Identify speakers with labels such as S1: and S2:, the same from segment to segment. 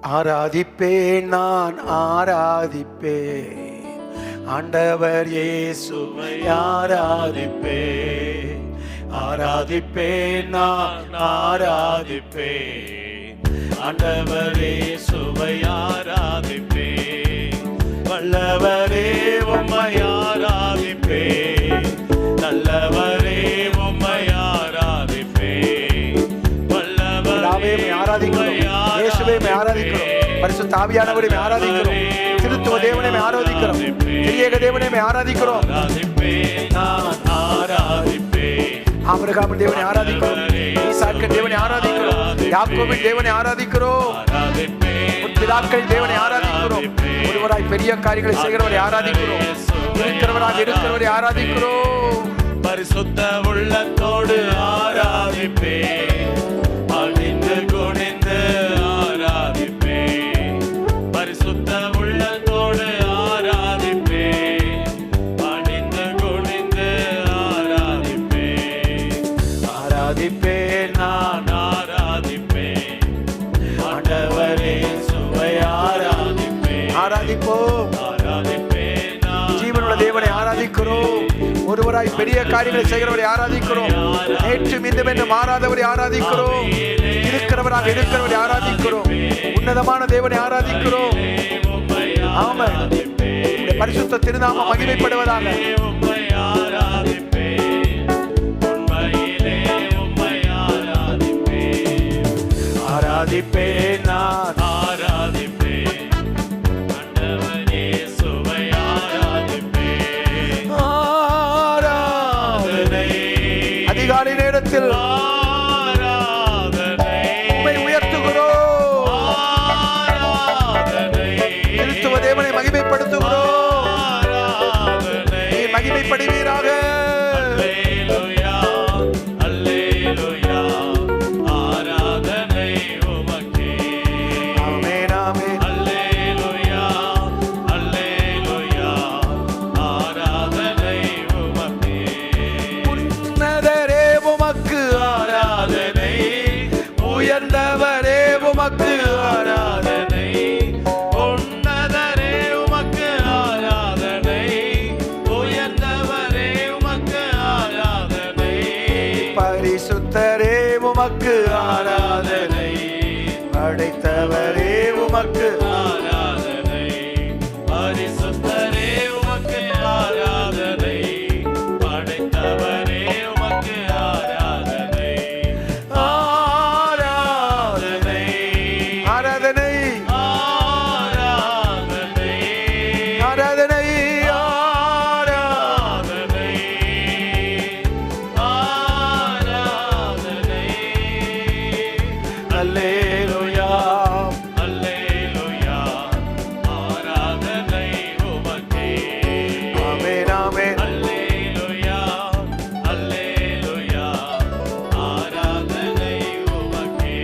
S1: ஆராதிப்பேன், நான் ஆராதிப்பேன், ஆண்டவர் இயேசுவை ஆராதிப்பேன். ஆராதிப்பேன், நான் ஆராதிப்பேன், ஆண்டவர் இயேசுவை ஆராதிப்பேன். வல்லவரே உம்மை ஆராதிப்பேன், நல்லவரே உம்மை ஆராதிப்பேன். வல்லவரே ஆராதிக்கிறோம், இயேசுவை ஆராதிக்கிறோம், பரிசுத்த ஆவியானவரை ஆராதிக்கிறோம், திருத்துவ தேவனை ஆராதிக்கிறோம், திரியேக தேவனை ஆராதிக்கிறோம். ஆபிரகாமின் தேவனை ஆராதிக்கிறோம், ஈசாக்கின் தேவனை ஆராதிக்கிறோம், யாக்கோபின் தேவனை ஆராதிக்கிறோம், பிதாக்களின் தேவனை ஆராதிக்கிறோம். ஒருவராய் பெரிய காரியங்களை செய்கிறவரை ஆராதிக்கிறோம், இருக்கிறவராக இருக்கிறவரை ஆராதிக்கிறோம்.
S2: பரிசுத்த உள்ளத்தோடு ஆராதிப்பேன், அணிந்து குனிந்து ஆராதிப்பேன். பரிசுத்த உள்ளத்தோடு ஆராதிப்பேன், அணிந்து குனிந்து ஆராதிப்பேன்.
S1: ஆராதிப்பேன், நான்
S2: ஆராதிப்பேன்,
S1: ஆண்டவரே சுவை ஆராதிப்பேன். ஆராதிப்போம்,
S2: ஆராதிப்பேன்,
S1: ஜீவனுள்ள தேவனை ஆராதிக்கிறோம், ஒருவராய் பெரிய காரியங்களை செய்கிறவரை ஆராதிக்கிறோம், நேற்று மீண்டும் என்று மாறாதவரை ஆராதிக்கிறோம், இருக்கிறவராக இருக்கிறவரை ஆராதிக்கிறோம், உன்னதமான தேவனை ஆராதிக்கிறோம். ஆமென். பரிசுத்த திருநாமம் மகிமைப்படுவதாக. ஆராதிப்பேன், நான்
S2: ஆராதிப்பேன், ஆண்டவர் இயேசுவை ஆராதிப்பேன்.
S1: ஆராதனை. அதிகாலை நேரத்தில்
S2: ஆராதனை,
S1: உம்மை உயர்த்துகிறோம்,
S2: ஆராதனை,
S1: திருத்துவ தேவனை மகிமைப்படுத்துகிறோம்.
S2: ஆராதனை,
S1: நீர் மகிமைப்படுவீராக.
S2: அல்லேலூயா, அல்லேலூயா, ஆராதனை உமக்கே.
S1: ஆமென், ஆமென்.
S2: அல்லேலூயா, அல்லேலூயா, ஆராதனை உமக்கே.
S1: உன்னதரே உமக்கு ஆராதனை, உயர்ந்தவரே உமக்கு ஆராதனை,
S2: உன்னதரே உமக்கு ஆராதனை, உயர்ந்தவரே உமக்கு ஆராதனை.
S1: பரிசுத்தரே உமக்கு ஆராதனை, படைத்தவரே உமக்கு
S2: ஆராதனை, பரிசுத்தரே உமக்கு ஆராதனை, படைத்தவரே உமக்கு ஆராதனை.
S1: ஆராதனை. ஆராதனை,
S2: ஆராதனை,
S1: ஆராதனை, ஆராதனை.
S2: ஆராதனை,
S1: அல்லேலூயா,
S2: அல்லேலூயா, ஆராதனை உமக்கே.
S1: ஆமென், ஆமென்.
S2: அல்லேலூயா, அல்லேலூயா, ஆராதனை உமக்கே.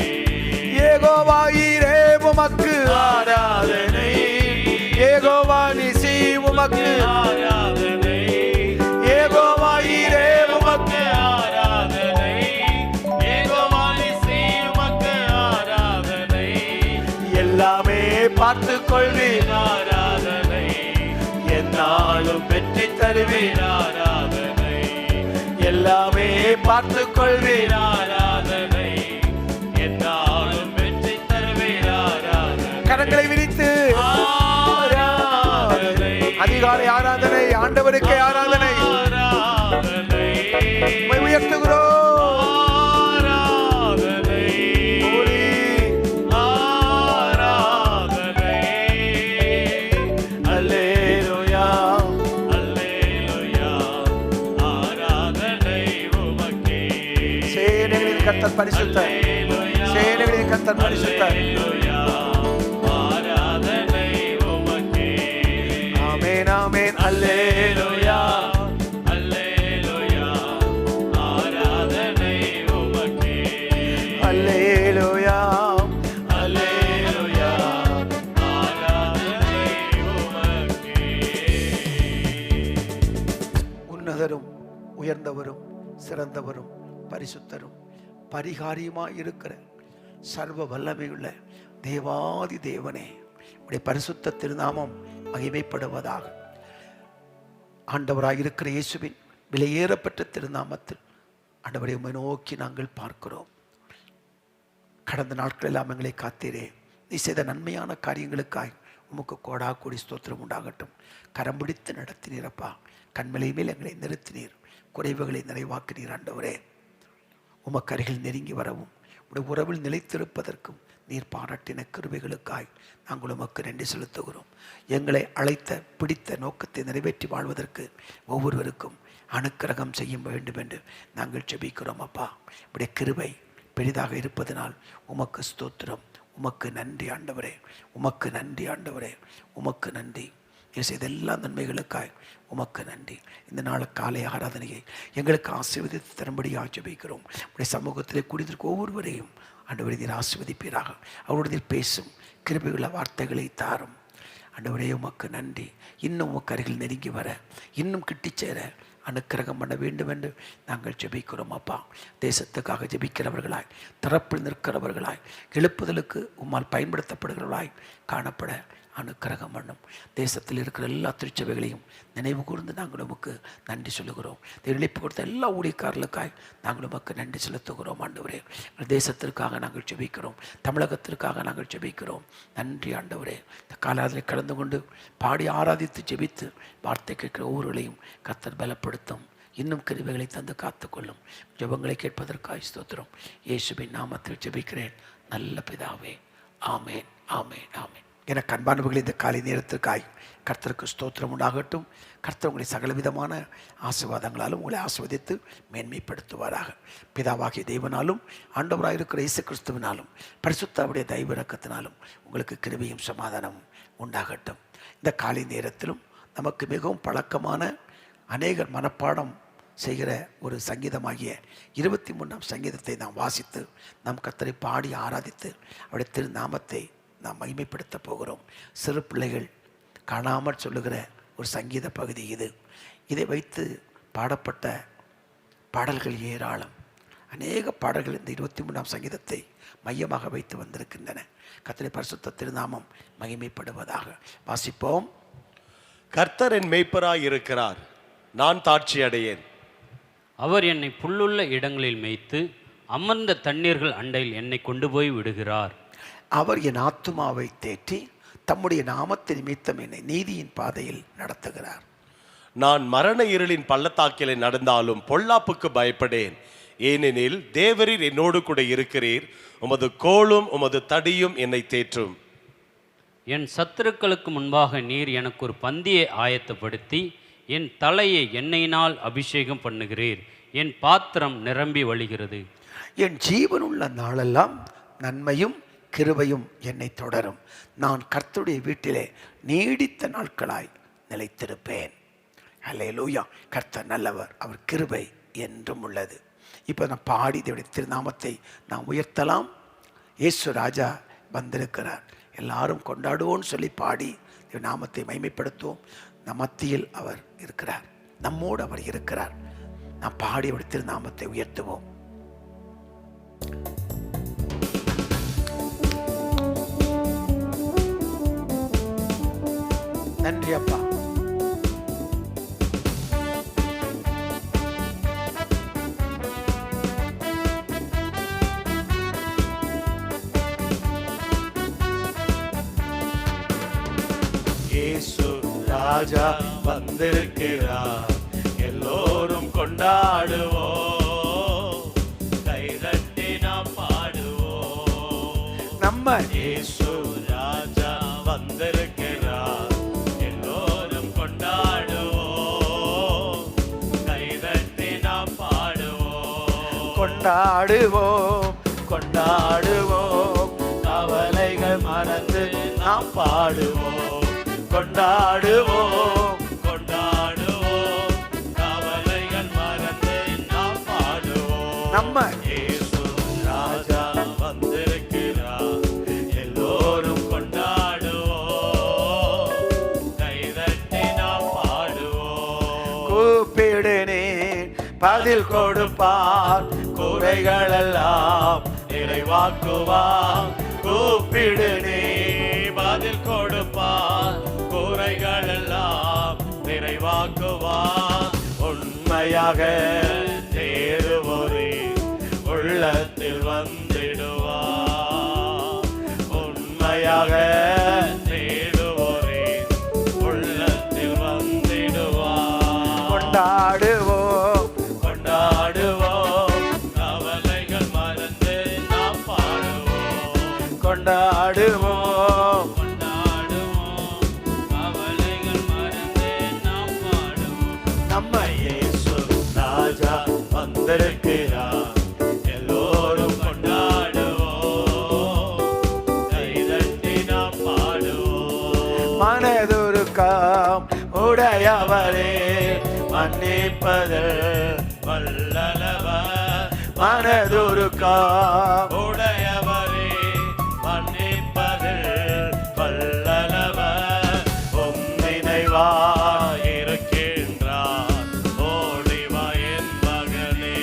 S1: யெகோவா ஈரே உமக்கு ஆராதனை, யெகோவா நிசி உமக்கு
S2: ஆராதனை,
S1: யெகோவா ஈரே உமக்கு
S2: ஆராதனை, யெகோவா நிசி உமக்கு ஆராதனை.
S1: எல்லாமே பார்த்துக் கொள்வீர்,
S2: ஆராதனை,
S1: என்னாலும் வெற்றி தருவீர்.
S2: ஆராதனை,
S1: எல்லாமே பார்த்துக் கொள்வீர்,
S2: ஆராதனை, என்னாலும் வெற்றி தருவீர். ஆராதனை,
S1: கரங்களை விரித்து
S2: ஆராதனை,
S1: அதிகாலை ஆராதனை, ஆண்டவருக்கே ஆராதனை.
S2: ஆராதனை,
S1: உம்மை உயர்த்துகிறோம்.
S2: ஆராதனை,
S1: ஓடி.
S2: ஆராதனை,
S1: அல்லேலூயா,
S2: அல்லேலூயா, ஆராதனை உமக்கே.
S1: சேனைகளின் கர்த்தர் பரிசுத்தர்,
S2: அல்லேலூயா,
S1: சேனைகளின் கர்த்தர் பரிசுத்தர்.
S2: அல்லேலூயா, ஆராதனை உமக்கே.
S1: ஆமென், ஆமென். அல்லேலூயா,
S2: அல்லேலூயா, ஆராதனை உமக்கே.
S1: அல்லேலூயா,
S2: அல்லேலூயா, ஆராதனை உமக்கே.
S1: உன்னதரும் உயர்ந்தவரும் சிறந்தவரும் பரிசுத்தரும் பரிகாரியமாய் இருக்கிற சர்வ வல்லமையுள்ள தேவாதி தேவனே, உடைய பரிசுத்த திருநாமம் மகிமைப்படுவதாக. ஆண்டவராக இருக்கிற இயேசுவின் விலையேறப்பட்ட திருநாமத்தில் ஆண்டவரை உம்மை நோக்கி நாங்கள் பார்க்கிறோம். கடந்த நாட்களெல்லாம் எங்களை காத்தீரே. நீ செய்த நன்மையான காரியங்களுக்காய் உமக்கு கோடா கோடி ஸ்தோத்திரம் உண்டாகட்டும். கரம் பிடித்து நடத்தினீரப்பா. கண்மலை மேல் எங்களை நிறுத்தினீர். குறைவுகளை நிறைவாக்கினீர். ஆண்டவரே, உமக்கு அருகில் நெருங்கி வரவும் உடைய உறவில் நிலைத்திருப்பதற்கும் நீர் பாராட்டின கிருபைகளுக்காய் நாங்கள் உமக்கு நன்றி செலுத்துகிறோம். எங்களை அழைத்த பிடித்த நோக்கத்தை நிறைவேற்றி வாழ்வதற்கு ஒவ்வொருவருக்கும் அனுக்கிரகம் செய்ய வேண்டும் என்று நாங்கள் ஜெபிக்கிறோம். அப்பா, உடைய கிருபை பெரிதாக இருப்பதனால் உமக்கு ஸ்தோத்திரம். உமக்கு நன்றி ஆண்டவரே. உமக்கு நன்றி ஆண்டவரே. உமக்கு நன்றி. நீர் செய்த எல்லா நன்மைகளுக்காய் உமக்கு நன்றி. இந்த நாள் காலை ஆராதனையை எங்களுக்கு ஆசீர்வதித்து தரும்படியாக ஜெபிக்கிறோம். உடைய சமூகத்திலே கூடியிருக்க ஒவ்வொருவரையும் ஆண்டவரே நீர் ஆசீர்வதிப்பீராக. அவருடைய பேசும் கிருபையுள்ள வார்த்தைகளை தாரும். ஆண்டவரே உமக்கு நன்றி. இன்னும் உமக்கு அருகில் நெருங்கி வர, இன்னும் கிட்டிச்சேர அனுக்கிரகம் பண்ண வேண்டும் என்று நாங்கள் ஜெபிக்கிறோம். அப்பா, தேசத்துக்காக ஜெபிக்கிறவர்களாய், தரப்பில் நிற்கிறவர்களாய், எழுப்புதலுக்கு உம்மால் பயன்படுத்தப்படுகிறவர்களாய் காணப்பட அனுக்கிரகம் பண்ணும். தேசத்தில் இருக்கிற எல்லா திருச்சபைகளையும் நினைவு கூர்ந்து நாங்கள் உமக்கு நன்றி சொல்லுகிறோம். இழைப்பு கொடுத்த எல்லா ஊழியக்காரர்களுக்காய் நாங்கள் உமக்கு நன்றி செலுத்துகிறோம். ஆண்டவரே, தேசத்திற்காக நாங்கள் ஜெபிக்கிறோம். தமிழகத்திற்காக நாங்கள் ஜெபிக்கிறோம். நன்றி ஆண்டவரே. இந்த காலாதில் கலந்து கொண்டு பாடி ஆராதித்து ஜெபித்து வார்த்தை கேட்கிற ஒவ்வொருவர்களையும் கர்த்தர் பலப்படுத்தும். இன்னும் கிருபைகளை தந்து காத்துக்கொள்ளும். ஜெபங்களை கேட்பதற்காய் ஸ்தோத்திரம். இயேசுவின் நாமத்தில் ஜெபிக்கிறேன் நல்ல பிதாவே. ஆமேன், ஆமேன், ஆமேன். எனக்கு அன்பானவர்கள், இந்த காலை நேரத்திற்காய் கர்த்தருக்கு ஸ்தோத்திரம் உண்டாகட்டும். கர்த்தர் உங்களை சகலவிதமான ஆசீர்வாதங்களாலும் உங்களை ஆசீர்வதித்து மேன்மைப்படுத்துவாராக. பிதாவாகிய தேவனாலும் ஆண்டவராக இருக்கிற இயேசு கிறிஸ்துவினாலும் பரிசுத்தாவுடைய தெய்வ இரக்கத்தினாலும் உங்களுக்கு கிருபையும் சமாதானமும் உண்டாகட்டும். இந்த காலை நேரத்திலும் நமக்கு மிகவும் பழக்கமான அநேகர் மனப்பாடம் செய்கிற ஒரு சங்கீதமாகிய 23ஆம் சங்கீதத்தை நாம் வாசித்து நாம் கர்த்தரை பாடி ஆராதித்து அவருடைய திருநாமத்தை நாம் மகிமைப்படுத்த போகிறோம். சிறு பிள்ளைகள் காணாமல் சொல்லுகிற ஒரு சங்கீத பகுதி இது. இதை வைத்து பாடப்பட்ட பாடல்கள் ஏராளம். அநேக பாடல்கள் இந்த 23ஆம் சங்கீதத்தை மையமாக வைத்து வந்திருக்கின்றன. கர்த்தருடைய பரிசுத்த திருநாமம் மகிமைப்படுவதாக. வாசிப்போம்.
S2: கர்த்தர் என் மேய்ப்பராய் இருக்கிறார், நான் தாட்சி அடையேன்.
S3: அவர் என்னை புல்லுள்ள இடங்களில் மேய்த்து அமர்ந்த தண்ணீர்கள் அண்டையில் என்னை கொண்டு போய் விடுகிறார்.
S1: அவர் என் ஆத்துமாவை தேற்றி தம்முடைய நாமத்தை நிமித்தம் என்னை நீதியின் பாதையில் நடத்துகிறார்.
S2: நான் மரண இருளின் பள்ளத்தாக்கிலே நடந்தாலும் பொல்லாப்புக்கு பயப்படேன். ஏனெனில் தேவரீர் என்னோடு கூட இருக்கிறீர். உமது கோலும் உமது தடியும் என்னை தேற்றும்.
S3: என் சத்துருக்களுக்கு முன்பாக நீர் எனக்கு ஒரு பந்தியை ஆயத்தப்படுத்தி என் தலையை எண்ணெயினால் அபிஷேகம் பண்ணுகிறீர். என் பாத்திரம் நிரம்பி வழிகிறது.
S1: என் ஜீவனுள்ள நாளெல்லாம் நன்மையும் கிருபையும் என்னை தொடரும். நான் கர்த்தருடைய வீட்டிலே நீடித்த நாட்களாய் நிலைத்திருப்பேன். அல்லேலூயா. கர்த்தர் நல்லவர், அவர் கிருபை என்றும் உள்ளது. இப்போ நான் பாடி தேவனுடைய திருநாமத்தை நாம் உயர்த்தலாம். இயேசு ராஜா வந்திருக்கிறார், எல்லாரும் கொண்டாடுவோன்னு சொல்லி பாடி தேவ நாமத்தை மகிமைப்படுத்துவோம். நம் மத்தியில் அவர் இருக்கிறார், நம்மோடு அவர் இருக்கிறார். நாம் பாடி அவருடைய திருநாமத்தை உயர்த்துவோம். நன்றி அப்பா.
S2: இயேசு ராஜா வந்திருக்கிறார், எல்லோரும் கொண்டாடுவோம், கைதட்டி நாம் பாடுவோம்.
S1: நம்ம
S2: இயேசு ராஜா வந்திருக்கிறார், எல்லோரும் கொண்டாடுவோம், கைதட்டி நாம் பாடுவோம்.
S1: கொண்டாடுவோம், கொண்டாடுவோம், கவலைகள் மறந்து நாம் பாடுவோம். கொண்டாடுவோம்,
S2: கொண்டாடுவோம், கவலைகள் மறந்து நாம் பாடுவோம்.
S1: நம்ம
S2: இயேசு ராஜா வந்திருக்கிறார், எல்லோரும் கொண்டாடுவோம், கைதட்டி நாம் பாடுவோம்.
S1: கூப்பிடுனே பதில் கொடுப்பார், குறைகளெல்லாம்
S2: நிறைவாக்குவார். கூப்பிடு கேட்டிடு நீ பதில் கொடுப்பார், குறைகள் எல்லாம் நிறைவாக்குவார். உண்மையாக தேடுவோரே உள்ளத்தில் வந்திடுவார். உண்மையாக தேடுவோரே உள்ளத்தில் வந்திடுவார்.
S1: கொண்டாடுவோம்
S2: கொண்டாடுவோம், கவலைகள் மறந்து நாம் பாடுவோம்.
S1: கொண்டாடுவோம்
S3: கொண்டாடுவோம், கவலைகள் மறந்து நாம் பாடுவோம்.
S2: நம்ம இயேசு ராஜா வந்திருக்கிறார், எல்லோரும் கொண்டாடுவோம், கைதட்டி நாம் பாடுவோம்.
S1: மனதுருக்கம் உடையவரே மன்னிப்பதில்
S2: வல்லவர்,
S1: மனதுருக்கம்
S2: உடையவரே மன்னிப்பதில் வல்லவர். உம் நினைவாய் இருக்கின்றார், ஓடிவா என் மகனே.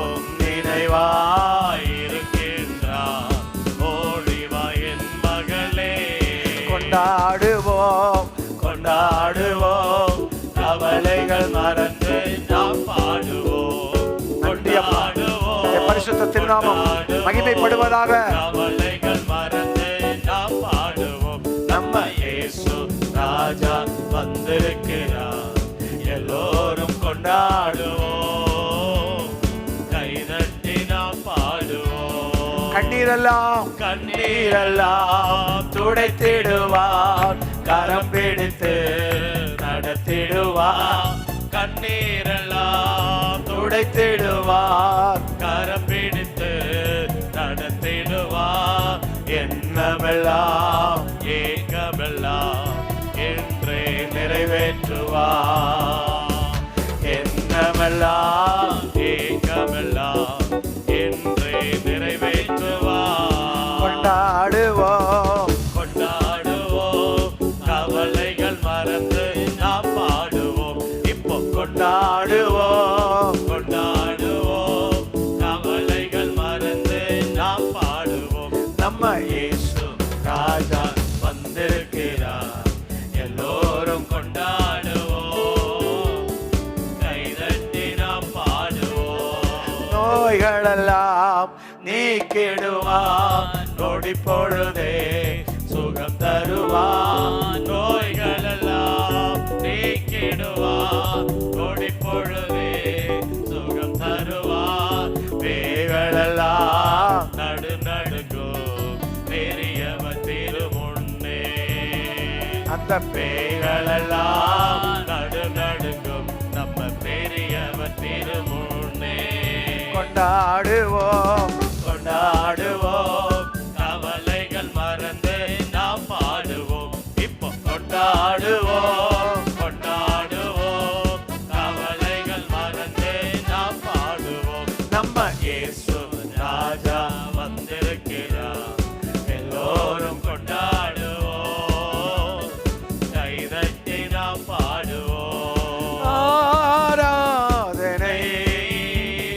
S2: உம் நினைவாய் இருக்கின்றார், ஓடிவா என் மகளே.
S1: கொண்டாடுவோம்
S2: கொண்டாடுவோம், கவலைகள் மறந்து நாம் பாடுவோம்.
S1: நன்றி அப்பா.
S2: கொண்டாடுவோம்,
S1: பரிசுத்த திருநாமம் மகிமைப்படுவதாக.
S2: கவலைகள் மறந்து நாம் பாடுவோம். நம்ம இயேசு ராஜா வந்திருக்கிறார், எல்லோரும் கொண்டாடுவோம், கைதட்டி நாம் பாடுவோம்.
S1: கண்ணீரெல்லாம்
S2: கண்ணீரெல்லாம் துடைத்திடுவார், கரம் பிடித்து நடத்திடுவார். கண்ணீரெல்லாம் துடைத்திடுவார், கரம் பிடித்து நடத்திடுவார். எண்ணமெல்லாம் ஏக்கமெல்லாம் என்றே நிறைவேற்றுவார். எண்ணமெல்லாம் ஏக்கமெல்லாம் என்றே நிறைவேற்றுவார்.
S1: கொண்டாடுவோம்
S2: கொண்டாடுவோம், கவலைகள் மறந்து நாம் பாடுவோம். இப்போ கொண்டாடுவோம் கொண்டாடுவோம், கவலைகள் மறந்து நாம் பாடுவோம். நம்ம இயேசு ராஜா வந்திருக்கிறார், எல்லோரும் கொண்டாடுவோம், கைதட்டி நாம் பாடுவோம்.
S1: நோய்களெல்லாம்
S2: நீக்கிடுவார், நொடி பொழுதே சுகம் தருவார். நோய்களெல்லாம் நீக்கிடுவார், நொடி பொழுதே சுகம் தருவார். பேய்களெல்லாம் நடுநடுங்கும் பெரியவர் திருமுன்னே. அந்த பேய்களெல்லாம் நடுநடுங்கும் நம்ம பெரியவர் திருமுன்னே.
S1: கொண்டாடுவோம்
S2: கொண்டாடுவோம், கவலைகள் மறந்து நாம் பாடுவோம். இப்போ கொண்டாடுவோம் கொண்டாடுவோம், கவலைகள் மறந்து நாம் பாடுவோம். நம்ம இயேசு ராஜா வந்திருக்கிறார், எல்லோரும் கொண்டாடுவோம், கைதட்டி நாம் பாடுவோம்.
S1: ஆராதனை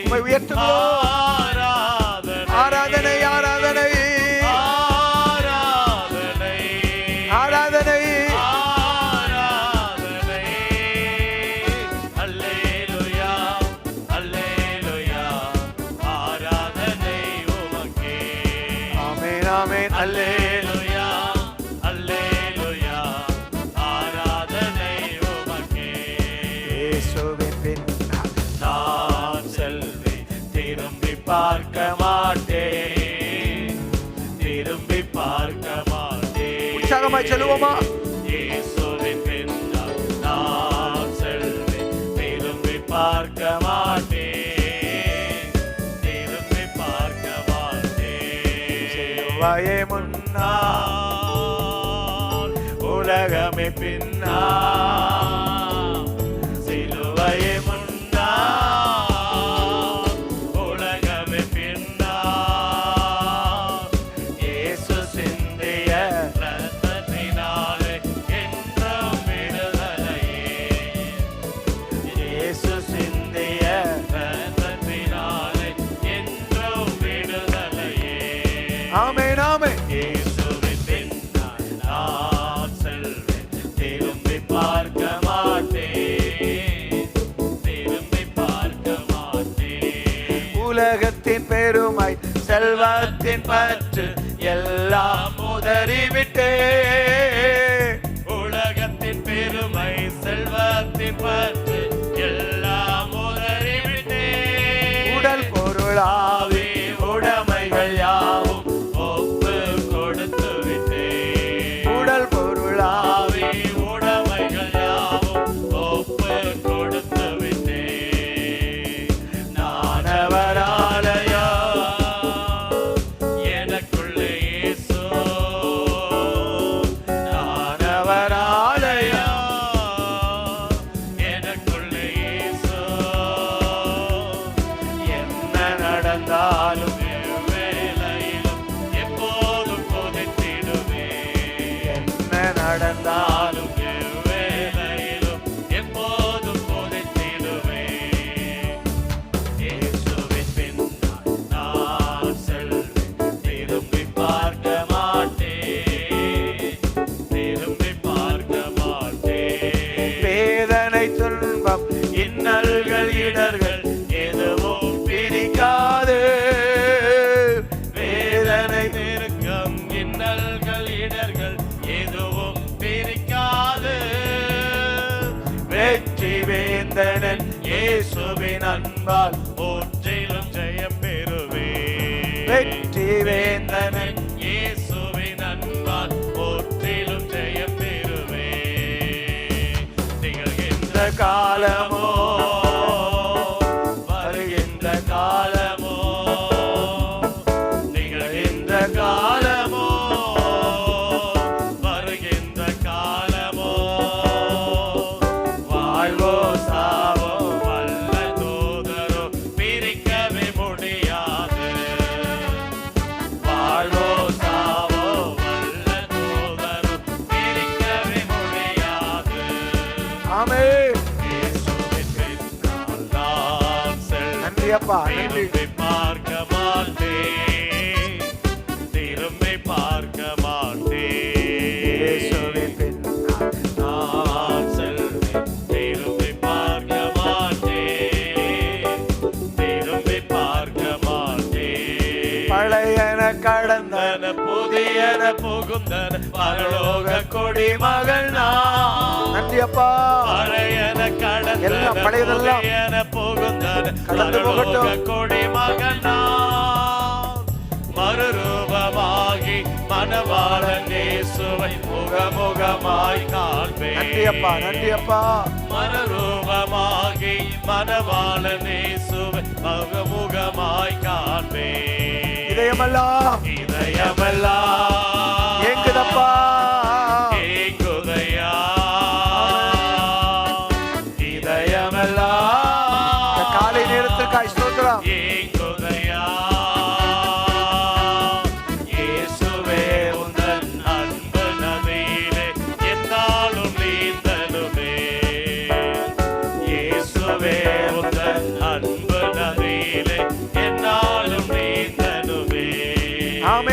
S1: உம்மை உயர்த்துகிறோம். ஆராதனை ஆராதனை
S2: ஆராதனை
S1: ஆராதனை
S2: ஆராதனை. அல்லேலூயா அல்லேலூயா, ஆராதனை உமக்கே.
S1: ஆமென் ஆமென்
S2: அல்லேலூயா அல்லேலூயா, ஆராதனை உமக்கே.
S1: இயேசுவின் பின்னால்
S2: நான் செல்வேன், திரும்பி பார்க்க மாட்டேன், திரும்பி பார்க்க மாட்டேன்.
S1: உற்சாகமாய் சொல்லுவோமா?
S2: இயேசுவின் பின்னால் நான் செல்வேன், திரும்பி பார்க்க மாட்டேன், திரும்பி பார்க்க மாட்டேன்.
S1: சிலுவையே
S2: முன்னால் உலகமே பின்னால், சிலுவையே முன்னால் உலகமே பின்னால். இயேசு சிந்திய இரத்தத்தினாலே என்றும் விடுதலையே. இயேசு சிந்திய இரத்தத்தினாலே என்றும் விடுதலையே.
S1: ஆமென் ஆமென் உலகத்தின் பெருமை செல்வத்தின் பற்று எல்லாம் உதறிவிட்டே.
S2: உலகத்தின் பெருமை செல்வத்தின் பற்று எல்லாம் உதறிவிட்டே.
S1: உடல் பொருளாவி உடைமைகள் யாவும்
S2: ஒப்பு கொடுத்து விட்டே.
S1: உடல் பொருளாவி
S2: உடைமைகள் யாவும் ஒப்பு கொடுத்து விட்டே.
S1: நானவராலயா
S2: எனக்குள்ளே இயேசு.
S1: நானவராலயா
S2: எனக்குள்ளே இயேசு.
S1: என்ன நடந்தாலும்
S2: வேலையிலும் எப்போதும் கொதித்திடுவே.
S1: என்ன நடந்தாலும்
S2: வேலையிலும் எப்போதும் கொதித்திடுவே. இயேசுவின் பின்னால் நான் செல்வேன். திரும்பி பார்க்க மாட்டேன். திரும்பி பார்க்க மாட்டேன்.
S1: வேதனை துன்பம் இன்னல்கள் இடர்கள் எதுவும் பிரிக்காது. வேதனை
S2: நெருக்கம் இன்னல்கள் இடர்கள் எதுவும் பிரிக்காது.
S1: வெற்றி வேந்தனன்
S2: இயேசுவின் அன்பால் முற்றிலும் ஜெயம் பெறுவே.
S1: வெற்றி வேந்தனன்
S2: இயேசுவின் அன்பால் முற்றிலும் ஜெயம் பெறுவே. திகழ்கின்ற
S1: காலமோ
S2: வருகின்ற காலமோ நிகழ்கின்ற காலமோ வருகின்ற காலமோ வாழ்வோ சாவோ வல்ல தூதரோ பிரிக்கவே முடியாது. வாழ்வோ சாவோ வல்ல தூதரோ பிரிக்கவே முடியாது.
S1: ஆமென்.
S2: இயேசுவின் பின்னால் நான் செல்வேன்.
S1: நன்றி அப்பா, நன்றி.
S2: திரும்பி பார்க்க மாட்டேன். திரும்பி பார்க்க மாட்டேன்.
S1: இயேசுவின் பின்னால்
S2: நான் செல்வேன். திரும்பி பார்க்க மாட்டேன். திரும்பி பார்க்க மாட்டேன்.
S1: பழையன கடந்தன
S2: புதியன புகுந்தன பரலோக கொடிமகள் நான்.
S1: நன்றி அப்பா.
S2: பழையன கடந்தன
S1: எல்லாம் பழையதெல்லாம்
S2: புதியன புகுந்தன
S1: கடந்து போகட்டும்.
S2: பரலோக கொடிமகள் நான். மறுரூபமாகி மணவாளன் இயேசுவை முகமுகமாய் காண்பேன்.
S1: நன்றி அப்பா, நன்றி அப்பா.
S2: மறுரூபமாகி மணவாளன் இயேசுவை முகமுகமாய் காண்பேன்.
S1: இதயமெல்லாம்
S2: இதயமெல்லாம்
S1: ஏங்குதப்பா.
S2: ஏங்குதையா.
S1: இதயமெல்லாம் இந்த காலை நேரத்திற்காய் ஸ்தோத்திரம்.
S2: ஏங்குதையா. இயேசுவே உந்தன் அன்பு நதியிலே எந்நாளும் நீந்தலுமே. இயேசுவே உந்தன் அன்பு நதியிலே எந்நாளும் நீந்தலுமே.
S1: ஆமென்.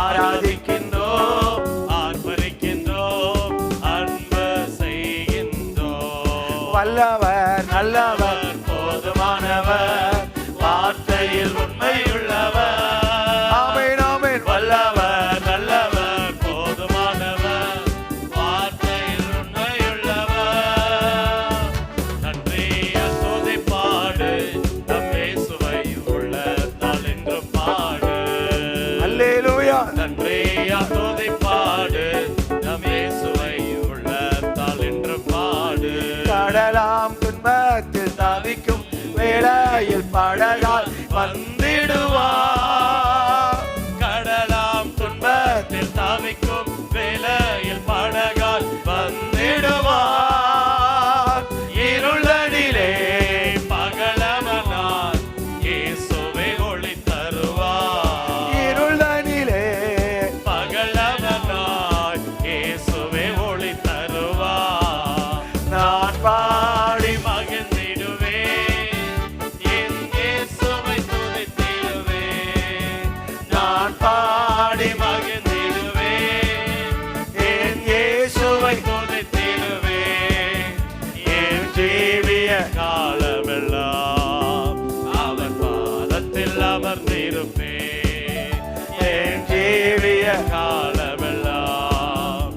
S2: ஆராதிக்கின்றோம், ஆர்ப்பரிக்கின்றோம், அன்பு செய்கின்றோம்.
S1: வல்லவர் நல்லவர்
S2: போதுமானவர், வார்த்தையில் உண்மையுள்ளவர்.
S1: ஆமென் ஆமென்.
S2: வல்லவர் நல்லவர், போதுமானவர், வார்த்தையில் உண்மையுள்ளவர். நன்றிய துதி பாடு, நம் இயேசுவை உள்ளத்தால் என்றும் பாடு.
S1: அல்லேலூயா.
S2: நன்றிய துதி பாடு, நம் இயேசுவை உள்ளத்தால் என்றும் பாடு.
S1: கடலாம் துன்பத்தில் தவிக்கும் வேளையில் படகால் வந்திடுவார்.
S2: கடலாம் துன்பத்தில் தவிக்கும் வேளையில் படகால் வந்திடுவார். இருளடிலே பகலவனாய் இயேசுவே ஒளி தருவார்.
S1: இருளனிலே
S2: பகலவனாய் இயேசுவே ஒளி தருவார்.
S1: நான் பாடி
S2: மகிழ்ந்திடுவேன், என் இயேசுவை துதித்திடுவேன்.
S1: நான் பாடி
S2: மகிழ்ந்திடுவேன்,
S1: என் இயேசுவை
S2: துதித்திடுவேன். என் ஜீவிய காலமெல்லாம் அவர் பாதத்தில் அமர்ந்திருப்பேன். என் ஜீவிய காலமெல்லாம்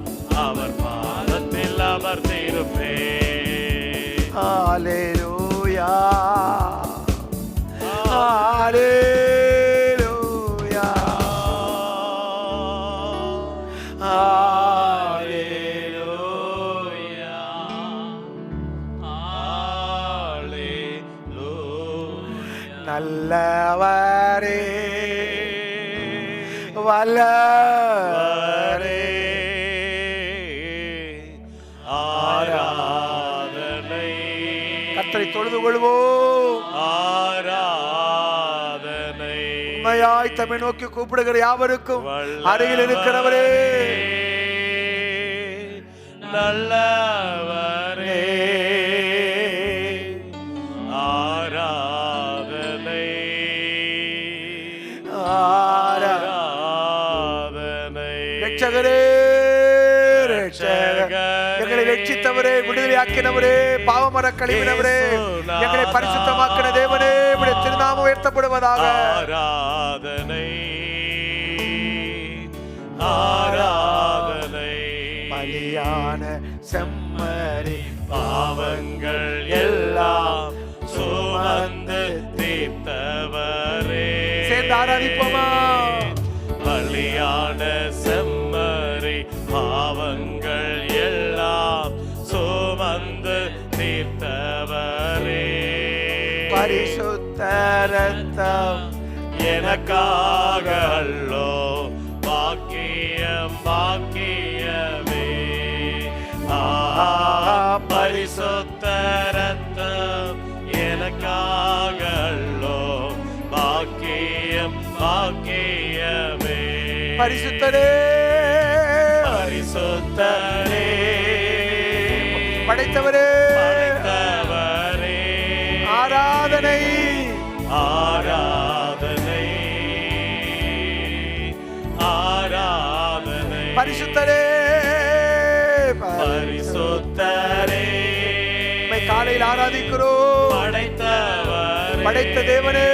S2: அவர் பாதத்தில் அமர்ந்திருப்பேன்.
S1: ஹalleluya ஹalleluya
S2: ஹalleluya ஹalleluya.
S1: நல்லவரே வல்லவரே
S2: ஆராதனை
S1: கர்த்தரை தொழுது கொள்வோம்.
S2: ஆராதனை
S1: உண்மையாய் தம்மை நோக்கி கூப்பிடுகிற யாவருக்கும் அருகில் இருக்கிறவரே
S2: நல்லவரே ஆராதனை ஆராதனை.
S1: ரட்சகரே ரட்சகர் எங்களை ரட்சித்தவரே, விடுதலையாக்கினவரே, பாவமர கழிவினவரே, எங்களை பரிசுத்தமாக்கின தேவனே, உம்முடைய திருநாமம் உயர்த்தப்படுவதாக.
S2: ஆராதனை ஆராதனை.
S1: பலியான செம்மறி
S2: பாவங்கள் எல்லாம் சுமந்து தீர்த்தவரே.
S1: சேர்ந்து ஆராதிப்போமா?
S2: பலியான செம்மறி பாவங்கள் எல்லாம் சுமந்து தீர்த்தவரே.
S1: பரிசுத்த ரத்தம்
S2: எனக்காக அல்லோ, பாக்கியம் பாக்கியமே. பரிசுத்த ரத்தம் எனக்காக அல்லோ, பாக்கியம் பாக்கியமே.
S1: பரிசுத்தரே
S2: பரிசுத்தரே
S1: படைத்தவரே
S2: படைத்தவரே
S1: ஆராதனை
S2: ஆராதனை ஆராதனை.
S1: பரிசுத்தரே
S2: பரிசுத்தரே
S1: உம்மை காலையில் ஆராதிக்கிறோம்.
S2: படைத்தவரே
S1: படைத்த தேவனே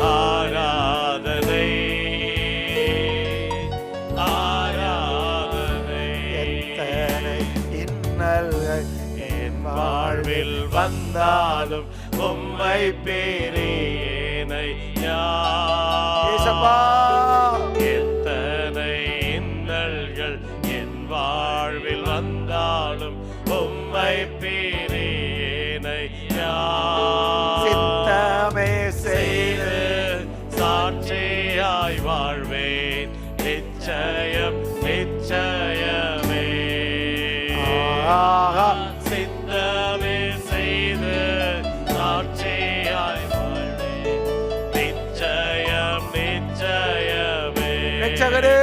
S2: ஆராதனை ஆராதனை.
S1: எத்தனை இன்னல்கள்
S2: என் வாழ்வில் வந்தாலும் உம்மை பெரியேனை
S1: ஏசப்பா
S2: எத்தனை இன்னல்கள் என் வாழ்வில் வந்தாலும் உம்மை பெரியேனை
S1: சித்தமே
S2: செய்து சாட்சியாய் வாழ்வேன். நிச்சயம் நிச்சயமே.
S1: ஆஹா.
S2: சித்தமே செய்து சாட்சியாய் வாழ்வேன். நிச்சயம் நிச்சயமே.
S1: ரட்சகரே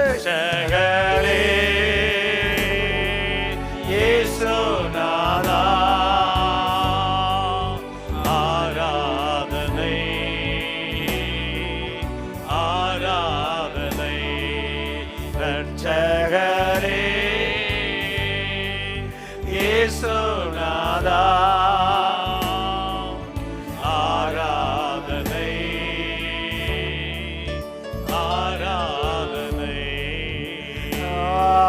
S2: ரட்சகரே இயேசுநாதா ஆராதனை ஆராதனை இயேசுநாதா ஆராதனை ஆராதனை.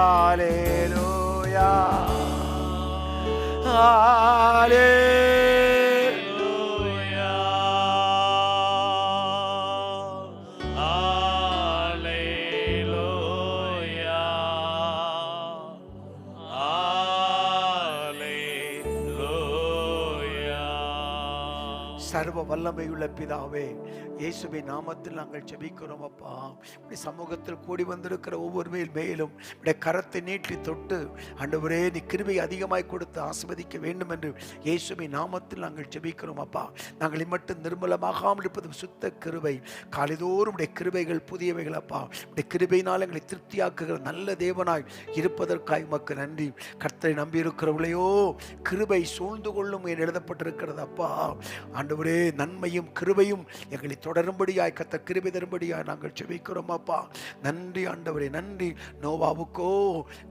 S1: ஹல்லேலூயா ஹல்லேலூயா
S2: ஹல்லேலூயா ஹல்லேலூயா.
S1: சர்வ வல்லமையுள்ள பிதாவே, இயேசுவின் நாமத்தில் நாங்கள் ஜெபிக்கிறோம் அப்பா. இப்படி சமூகத்தில் கூடி வந்திருக்கிற ஒவ்வொரு மேலும் இப்படி கரத்தை நீட்டி தொட்டு ஆண்டவரே நீ கிருபை அதிகமாய் கொடுத்து ஆசீர்வதிக்க வேண்டும் என்று இயேசுவின் நாமத்தில் நாங்கள் ஜெபிக்கிறோம் அப்பா. நாங்கள் இம்மட்டும் நிர்மலமாகாமல் இருப்பது சுத்த கிருபை. காலைதோறும் உடைய கிருபைகள் புதியவைகள் அப்பா. உடைய கிருபையினால் எங்களை திருப்தியாக்குகிற நல்ல தேவனாய் இருப்பதற்காக உமக்கு நன்றி. கர்த்தரை நம்பி இருக்கிறவர்களையோ கிருபை சூழ்ந்து கொள்ளும் என்று எழுதப்பட்டிருக்கிறது அப்பா. ஆண்டவரே நன்மையும் கிருபையும் எங்களை தொடரும்படியாய் கர்த்தர் கிருபை தரும்படியாய் நாங்கள் ஜெபிக்கிறோம் அப்பா. நன்றி ஆண்டவரே, நன்றி. நோவாவுக்கோ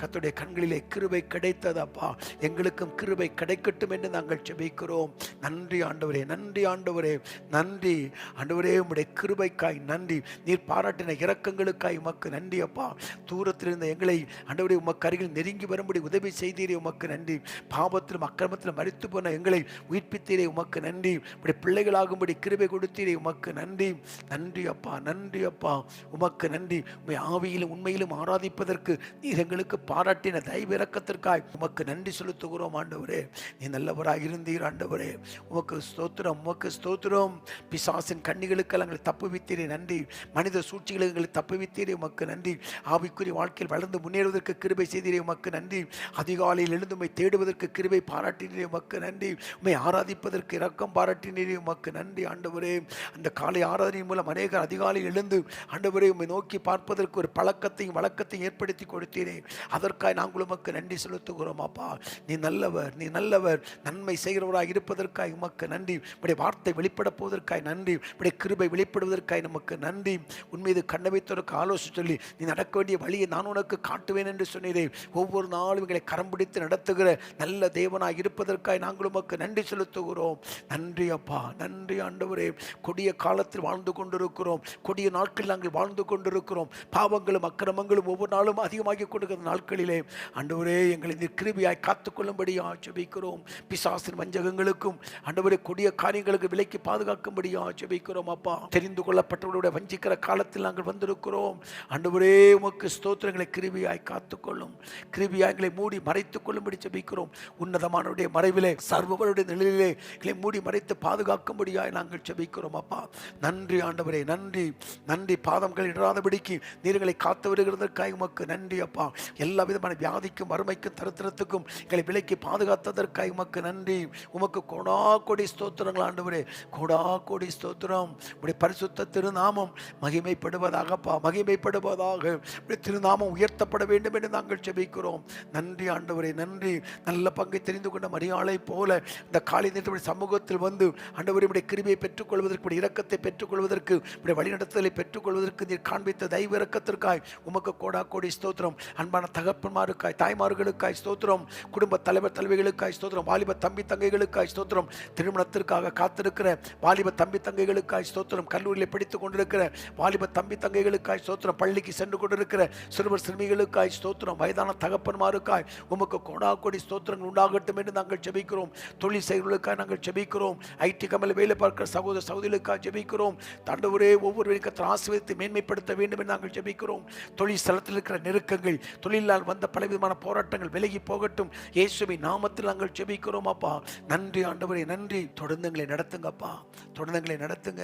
S1: கர்த்தருடைய கண்களிலே கிருபை கிடைத்தது அப்பா. எங்களுக்கும் கிருபை கிடைக்கட்டும் என்று நாங்கள் ஜெபிக்கிறோம். நன்றி ஆண்டவரே, நன்றி ஆண்டவரே, நன்றி ஆண்டவரே. உம்முடைய கிருபைக்காய் நன்றி. நீர் பாராட்டின இரக்கங்களுக்காய் உமக்கு நன்றி அப்பா. தூரத்தில் இருந்த எங்களை ஆண்டவரே உமக்கு அருகில் நெருங்கி வரும்படி உதவி செய்தீரே உமக்கு நன்றி. பாவத்திலும் அக்கிரமத்திலும் மரித்து போன எங்களை உயிர்ப்பித்தீரே உமக்கு நன்றி. உடைய பிள்ளைகளாகும்படி கிருபை கொடுத்தீரே உமக்கு நன்றி. நன்றி அப்பா, நன்றி அப்பா, உமக்கு நன்றி. உம்மை ஆவியிலும் உண்மையிலும் ஆராதிப்பதற்கு நீர் எங்களுக்கு பாராட்டின தயவு இரக்கத்திற்காய் உமக்கு நன்றி செலுத்துகிறோம் ஆண்டவரே. நீ நல்லவராக இருந்தீர் ஆண்டவரே. உமக்கு ஸ்தோத்திரம், உமக்கு ஸ்தோத்திரம். பிசாசின் கண்ணிகளுக்கு எங்களை தப்புவித்தீரே நன்றி. மனித சூழ்ச்சிகளை எங்களை தப்புவித்தீரே உமக்கு நன்றி. ஆவிக்குரிய வாழ்க்கையில் வளர்ந்து முன்னேறுவதற்கு கிருபை செய்தீரே உமக்கு நன்றி. அதிகாலையில் எழுந்து உம்மை தேடுவதற்கு கிருபை பாராட்டினீரே உமக்கு நன்றி. உம்மை ஆராதிப்பதற்கு இரக்கம் பாராட்டினீரே உமக்கு நன்றி ஆண்டவரே. அந்த காலை ஆராதனை மூலம் அநேகர் அதிகாலையில் எழுந்து ஆண்டவரே உம்மை நோக்கி பார்ப்பதற்கு ஒரு பழக்கத்தையும் வழக்கத்தையும் ஏற்படுத்தி கொடுத்தீரே. அதற்காக நாங்கள் உமக்கு நன்றி செலுத்துகிறோம் அப்பா. நீ நல்லவர், நீ நல்லவர். நன்மை செய்கிறவராக இருப்பதற்காக உமக்கு நன்றி. உடைய வார்த்தை வெளிப்பட போவதற்காக நன்றி. உடைய கிருபை வெளிப்படுவதற்காக நமக்கு நன்றி. உன்மீது கண்ணை வைத்தவருக்கு ஆலோசனை சொல்லி நீ நடக்க வேண்டிய வழியை நான் உனக்கு காட்டுவேன் என்று சொன்னீரே. ஒவ்வொரு நாளும் எங்களை கரம் பிடித்து நடத்துகிற நல்ல தேவனாக இருப்பதற்காக நாங்கள் உமக்கு நன்றி செலுத்துகிறோம். நன்றி அப்பா, நன்றி ஆண்டவரே. கொடிய காலத்தில் வாழ்ந்து கொண்டிருக்கிறோம். கொடிய நாட்களில் நாங்கள் வாழ்ந்து கொண்டிருக்கிறோம். பாவங்களும் அக்கிரமங்களும் ஒவ்வொரு நாளும் அதிகமாகி கொடுக்கிற நாட்களிலே ஆண்டவரே எங்களை நீர் கிருபையாய் காத்துக்கொள்ளும்படியாக ஜெபிக்கிறோம். பிசாசின் வஞ்சகங்களுக்கும் ஆண்டவரே கொடிய காரியங்களுக்கு விலைக்கு பாதுகாக்கும்படியாக ஜெபிக்கிறோம் அப்பா. தெரிந்து கொள்ளப்பட்டவர்களுடைய வஞ்சிக்கிற காலத்தில் நாங்கள் வந்திருக்கிறோம். ஆண்டவரே உமக்கு ஸ்தோத்திரங்களை கிருபையாய் காத்துக்கொள்ளும். கிருபையாய் எங்களை மூடி மறைத்துக் கொள்ளும்படி ஜெபிக்கிறோம். உன்னதமானவருடைய மறைவிலே சர்வருடைய நிழலிலே எங்களை மூடி மறைத்து பாதுகாக்கும்படியாய் நாங்கள் ஜெபிக்கிறோம் அப்பா. நன்றி ஆண்டவரே, நன்றி நன்றி. பாதங்கள் இடாதபடிக்கு நீர்களை காத்து வருகிறதற்காக உமக்கு நன்றி அப்பா. எல்லா விதமான வியாதிக்கும் வறுமைக்கும் தரித்திரத்துக்கும் எங்களை விலைக்கு பாதுகாத்ததற்காக உமக்கு நன்றி. உமக்கு கோடா கோடி ஸ்தோத்திரங்கள் ஆண்டவரே, கோடா கோடி ஸ்தோத்திரம். உடைய பரிசுத்த திருநாமம் மகிமைப்படுவதாகப்பா, மகிமைப்படுவதாக. உடைய திருநாமம் உயர்த்தப்பட வேண்டும் என்று நாங்கள் ஜெபிக்கிறோம். நன்றி ஆண்டவரே, நன்றி. நல்ல பங்கை தெரிந்து கொண்ட மரியாளை போல இந்த காலை நேரத்தில் சமூகத்தில் வந்து ஆண்டவரே உடைய கிருபையை பெற்றுக்கொள்வதற்கு, இரக்கத்தை பெற்றுக்கொள்வதற்கு, வழிநடத்தலை பெற்றுக்கொள்வதற்கு நீர் காண்பித்த தெய்வ இரக்கத்திற்காய் உமக்கு கோடா கோடி ஸ்தோத்திரம். அன்பான தகப்பன்மாருக்காய், தாய்மார்களுக்காய் ஸ்தோத்திரம். குடும்ப தலைவர் தலைவிகளுக்காய் ஸ்தோத்திரம். வாலிப தம்பி தங்கைகளுக்காய் ஸ்தோத்திரம். திருமணத்திற்காக காத்திருக்கிற வாலிப தம்பி தங்கைகளுக்காய் ஸ்தோத்திரம். கல்லூரியில் படித்துக் கொண்டிருக்கிற வாலிப தம்பி தங்கைகளுக்காய் ஸ்தோத்திரம். பள்ளிக்கு சென்று கொண்டிருக்கிற சிறுவர் சிறுமிகளுக்காய் ஸ்தோத்திரம். வயதான தகப்பன்மாருக்காய் உமக்கு கோடா கோடி ஸ்தோத்திரங்கள் உண்டாகட்டும் என்று நாங்கள் ஜெபிக்கிறோம். தொழில் செய்வர்களுக்காக நாங்கள் ஜெபிக்கிறோம். ஐடி கம்பெனியில் வேலை பார்க்கிற சகோதர சகோதரிகளுக்காக ஜெபிக்கிறோம். தாண்டவரே ஒவ்வொருவரையும் கர்த்தர் ஆசீர்வதித்து மேன்மைப்படுத்த வேண்டும் என்று நாங்கள் ஜெபிக்கிறோம். தொழில் ஸ்தலத்தில் இருக்கிற நெருக்கங்கள், தொழிலால் வந்த பலவிதமான போராட்டங்கள் விலகி போகட்டும். இயேசுவின் நாமத்தில் நாங்கள் ஜெபிக்கிறோம் அப்பா. நன்றி ஆண்டவரே, நன்றி. தொடர்ந்து எங்களை நடத்துங்கப்பா, தொடர்ந்து எங்களை நடத்துங்க.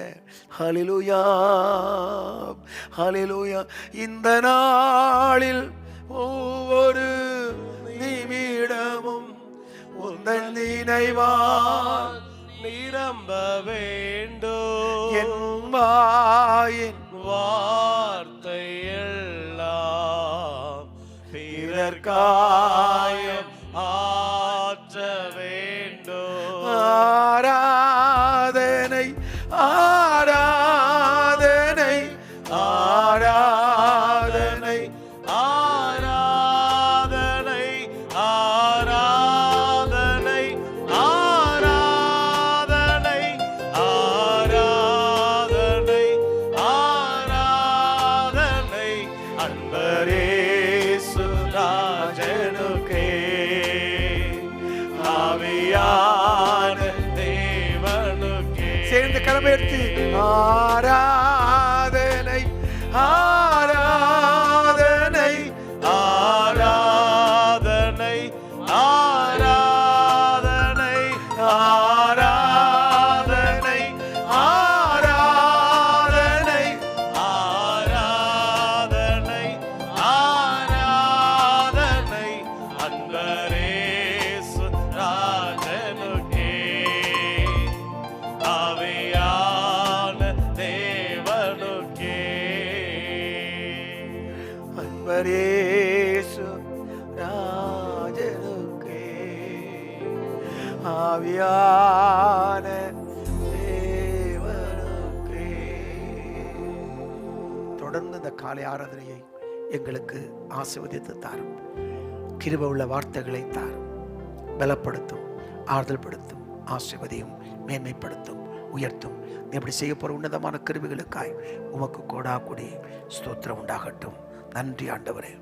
S1: ஹல்லேலூயா, ஹல்லேலூயா. இந்த நாளில் ஒவ்வொரு நிமிடமும் உந்தன் நினைவால்
S2: நிரம்ப வேண்டும்.
S1: என் வாயின்
S2: வார்த்தை எல்லாம் பிறர்காயம் ஆற்ற வேண்டும்.
S1: ஆராதனை ஆராதனை ஆராதனை
S2: ஆராதனை ஆராதனை
S1: ஆராதனை ஆராதனை
S2: ஆராதனை ஆராதனை ஆராதனை ஆராதனை ஆராதனை ஆராதனை அன்பரேசு ராஜனுக்கே ஆவியான தேவனுக்கே.
S1: அன்பரேசு ராஜனுக்கே ஆவியான தேவனுக்கே. தொடர்ந்து இந்த காலை ஆராதனையை எங்களுக்கு ஆசீர்வதித்து தாரும். கிருபை உள்ள வார்த்தைகளை தாரும். பலப்படுத்தும், ஆறுதல் படுத்தும், ஆசீர்வதியும், மேன்மைப்படுத்தும், உயர்த்தும். நீ அப்படி செய்ய போற உன்னதமான கிருபைகளுக்காய் உமக்கு கோடா கொடி ஸ்தோத்திரம் உண்டாகட்டும். நன்றி ஆண்டவரே,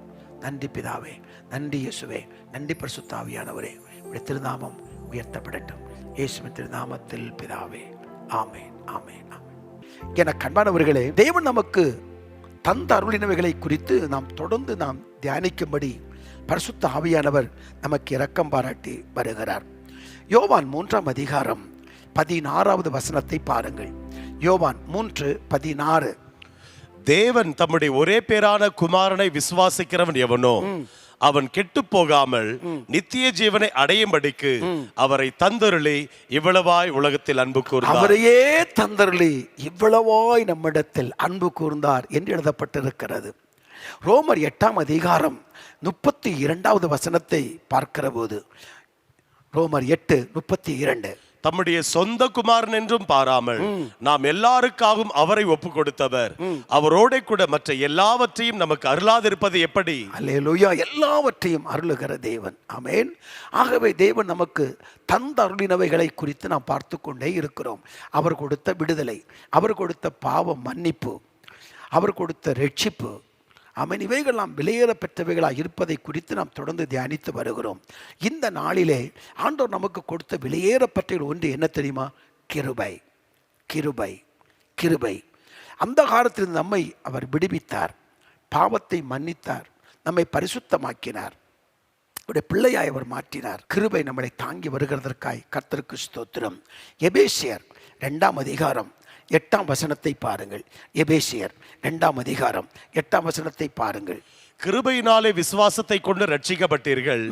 S1: நன்றி பிதாவே, நன்றி இயேசுவே, நன்றி பரிசுத்த ஆவியானவரே. உடைய திருநாமம் உயர்த்தப்படட்டும். இயேசுவின் திருநாமத்தில் பிதாவே, ஆமென், ஆமென், ஆமென். என கண்பானவர்களே, தேவன் நமக்கு தந்த அருளினவைகளை குறித்து நாம் தொடர்ந்து தியானிக்கும்படி பரிசுத்த ஆவியானவர் நமக்கு இரக்கம் பாராட்டி வருகிறார். யோவான் 3ஆம் அதிகாரம் 16வது வசனத்தை பாருங்கள். யோவான் 3:16.
S2: தேவன் தம்முடைய ஒரே பேரான குமாரனை விசுவாசிக்கிறவன் எவனோ அவன் கெட்டு போகாமல் நித்திய ஜீவனை அடையும்படிக்கு அவரை தந்தருளி இவ்வளவாய் உலகத்தில் அன்பு கூர்ந்தார்.
S1: அவரையே தந்தருளி இவ்வளவாய் நம்மிடத்தில் அன்பு கூர்ந்தார் என்று எழுதப்பட்டிருக்கிறது. ரோமர் 8ஆம் அதிகாரம் 32வது வசனத்தை பார்க்கிற போது, ரோமர் 8:32,
S2: தம்முடைய சொந்த குமாரன் என்றும் பாராமல் நாம் எல்லாருக்காகவும் அவரை ஒப்பு கொடுத்தவர் அவரோட கூட மற்ற எல்லாவற்றையும் நமக்கு அருளாதிருப்பது எப்படி?
S1: அல்லேலூயா. எல்லாவற்றையும் அருளுகிற தேவன். ஆமென். ஆகவே தேவன் நமக்கு தந்த அருளினவைகளை குறித்து நாம் பார்த்து கொண்டே இருக்கிறோம். அவர் கொடுத்த விடுதலை, அவர் கொடுத்த பாவ மன்னிப்பு, அவர் கொடுத்த ரட்சிப்பு, ஆமென், இவைகள் நாம் விலையேற பெற்றவைகளாக இருப்பதை குறித்து நாம் தொடர்ந்து தியானித்து வருகிறோம். இந்த நாளிலே ஆண்டவர் நமக்கு கொடுத்த விலையேறப்பட்ட ஒன்று என்ன தெரியுமா? கிருபை, கிருபை, கிருபை. அந்த காலத்தில் நம்மை அவர் விடுவித்தார், பாவத்தை மன்னித்தார், நம்மை பரிசுத்தமாக்கினார், அவருடைய பிள்ளையாய் அவர் மாற்றினார். கிருபை நம்மளை தாங்கி வருகிறதற்காய் கர்த்தருக்கு ஸ்தோத்திரம். எபேசியர் 2ஆம் அதிகாரம் 8ஆம் வசனத்தை பாருங்கள். எபேசியர் 2ஆம் அதிகாரம் 8ஆம் வசனத்தை பாருங்கள்.
S2: கிருபையினாலே விசுவாசத்தை கொண்டு ரட்சிக்கப்பட்டீர்கள்,